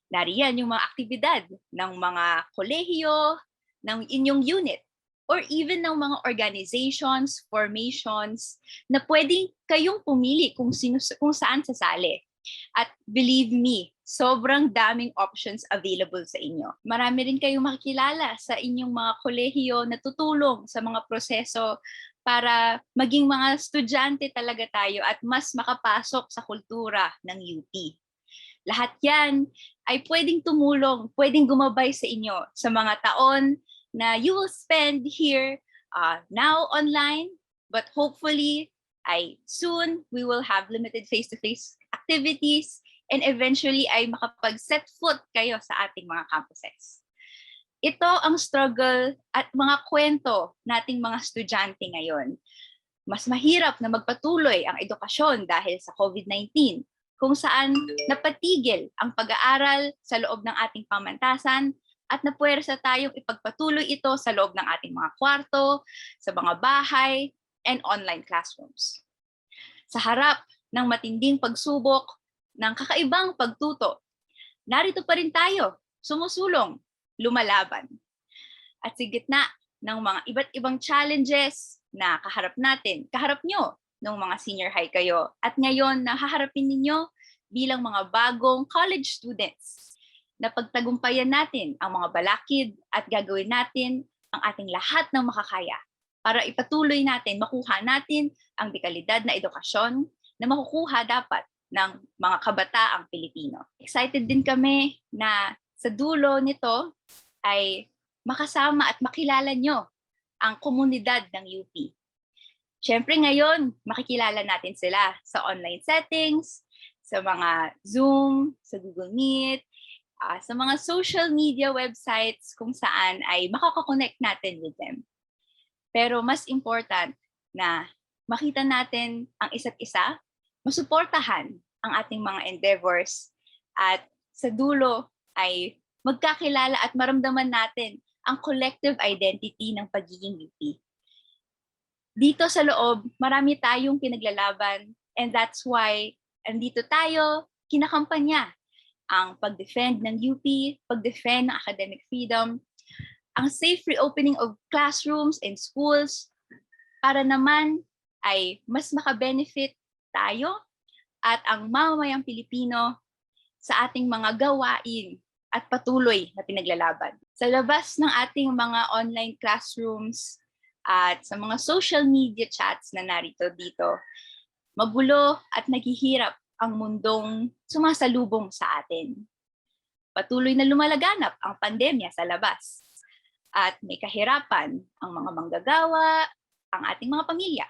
Nariyan yung mga aktibidad ng mga kolehiyo, ng inyong unit, or even ng mga organizations, formations, na pwedeng kayong pumili kung saan sasali. At believe me, sobrang daming options available sa inyo. Marami rin kayong makikilala sa inyong mga kolehiyo na tutulong sa mga proseso para maging mga estudyante talaga tayo at mas makapasok sa kultura ng UP. Lahat yan ay pwedeng tumulong, pwedeng gumabay sa inyo sa mga taon na you will spend here now online, but hopefully soon we will have limited face-to-face activities and eventually ay makapag-set foot kayo sa ating mga campuses. Ito ang struggle at mga kwento nating mga estudyante ngayon. Mas mahirap na magpatuloy ang edukasyon dahil sa COVID-19, kung saan napatigil ang pag-aaral sa loob ng ating pamantasan at napuwersa tayong ipagpatuloy ito sa loob ng ating mga kwarto, sa mga bahay, and online classrooms. Sa harap ng matinding pagsubok ng kakaibang pagtuto, narito pa rin tayo, sumusulong, lumalaban. At sa gitna ng mga iba't ibang challenges na kaharap nyo nung mga senior high kayo, at ngayon nahaharapin ninyo bilang mga bagong college students, na pagtagumpayan natin ang mga balakid at gagawin natin ang ating lahat ng makakaya para ipatuloy natin, makuha natin ang dekalidad na edukasyon na makukuha dapat ng mga kabataang Pilipino. Excited din kami na sa dulo nito ay makasama at makilala nyo ang komunidad ng UP. Siyempre ngayon, makikilala natin sila sa online settings, sa mga Zoom, sa Google Meet, sa mga social media websites kung saan ay makakakonect natin with them. Pero mas important na makita natin ang isa't isa, masuportahan ang ating mga endeavors, at sa dulo ay magkakilala at maramdaman natin ang collective identity ng pagiging UP. Dito sa loob, marami tayong pinaglalaban, and that's why andito tayo, kinakampanya ang pag-defend ng UP, pag-defend ng academic freedom, ang safe reopening of classrooms and schools para naman ay mas makabenefit tayo at ang mamamayang Pilipino sa ating mga gawain at patuloy na pinaglalaban. Sa labas ng ating mga online classrooms at sa mga social media chats na narito dito, magulo at naghihirap ang mundong sumasalubong sa atin. Patuloy na lumalaganap ang pandemya sa labas at may kahirapan ang mga manggagawa, ang ating mga pamilya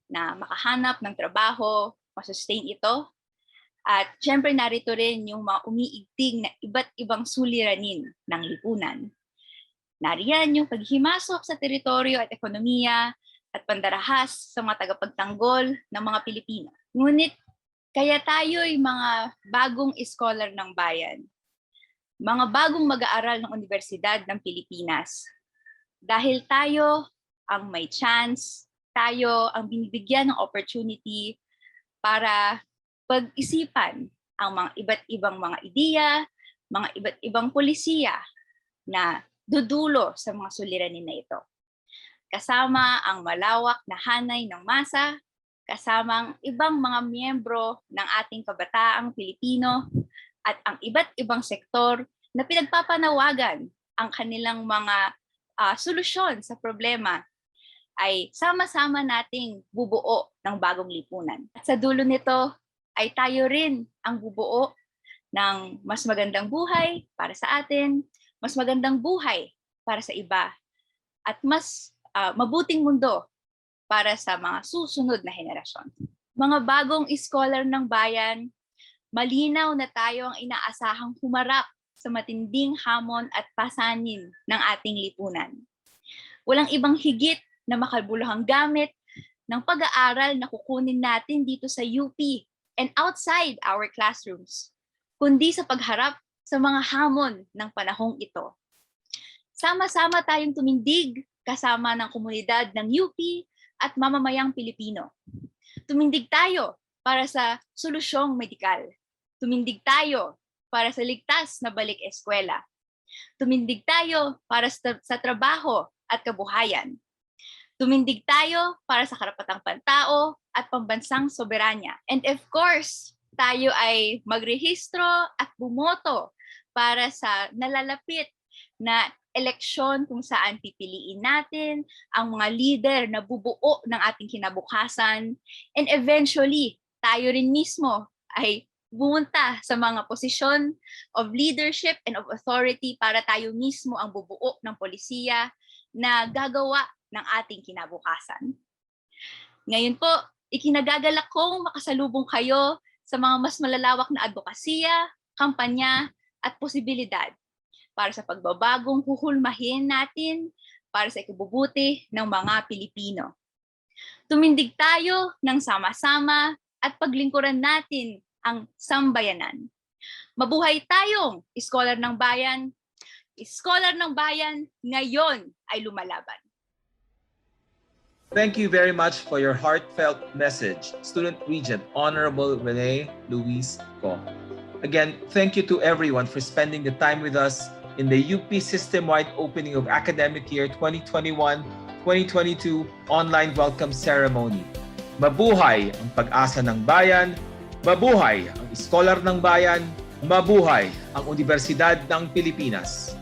na makahanap ng trabaho, masustain ito. At syempre narito rin yung mga umiigting na iba't ibang suliranin ng lipunan. Nariyan yung paghimasok sa teritoryo at ekonomiya at pandarahas sa mga tagapagtanggol ng mga Pilipino. Ngunit kaya tayo'y mga bagong scholar ng bayan, mga bagong mag-aaral ng Universidad ng Pilipinas. Dahil tayo ang may chance, tayo ang binibigyan ng opportunity para pag-isipan ang mga iba't ibang mga ideya, mga iba't ibang polisiya na dudulo sa mga suliranin na ito. Kasama ang malawak na hanay ng masa, kasama ang ibang mga miyembro ng ating kabataang Pilipino at ang iba't ibang sektor na pinagpapanawagan ang kanilang mga solusyon sa problema ay sama-sama nating bubuo ng bagong lipunan. At sa dulo nito ay tayo rin ang bubuo ng mas magandang buhay para sa atin, mas magandang buhay para sa iba, at mas mabuting mundo para sa mga susunod na henerasyon. Mga bagong scholar ng bayan, malinaw na tayo ang inaasahang humarap sa matinding hamon at pasanin ng ating lipunan. Walang ibang higit na makabuluhang gamit ng pag-aaral na kukunin natin dito sa UP and outside our classrooms, kundi sa pagharap sa mga hamon ng panahong ito. Sama-sama tayong tumindig kasama ng komunidad ng UP at mamamayang Pilipino. Tumindig tayo para sa solusyong medikal. Tumindig tayo para sa ligtas na balik eskwela. Tumindig tayo para sa trabaho at kabuhayan. Tumindig tayo para sa karapatang pantao at pambansang soberanya. And of course, tayo ay magrehistro at bumoto para sa nalalapit na eleksyon kung saan pipiliin natin ang mga leader na bubuo ng ating kinabukasan. And eventually, tayo rin mismo ay bumunta sa mga posisyon of leadership and of authority para tayo mismo ang bubuo ng polisiya na gagawa ng ating kinabukasan. Ngayon po, ikinagagalak kong makasalubong kayo sa mga mas malalawak na advokasya, kampanya at posibilidad para sa pagbabagong huhulmahin natin para sa ikabubuti ng mga Pilipino. Tumindig tayo ng sama-sama at paglingkuran natin ang sambayanan. Mabuhay tayong scholar ng bayan. Scholar ng bayan, ngayon ay lumalaban. Thank you very much for your heartfelt message, Student Regent Honorable Rene Luis Ko. Again, thank you to everyone for spending the time with us in the UP Systemwide opening of academic year 2021-2022 online welcome ceremony. Mabuhay ang pag-asa ng bayan, mabuhay ang scholar ng bayan, mabuhay ang Universidad ng Pilipinas.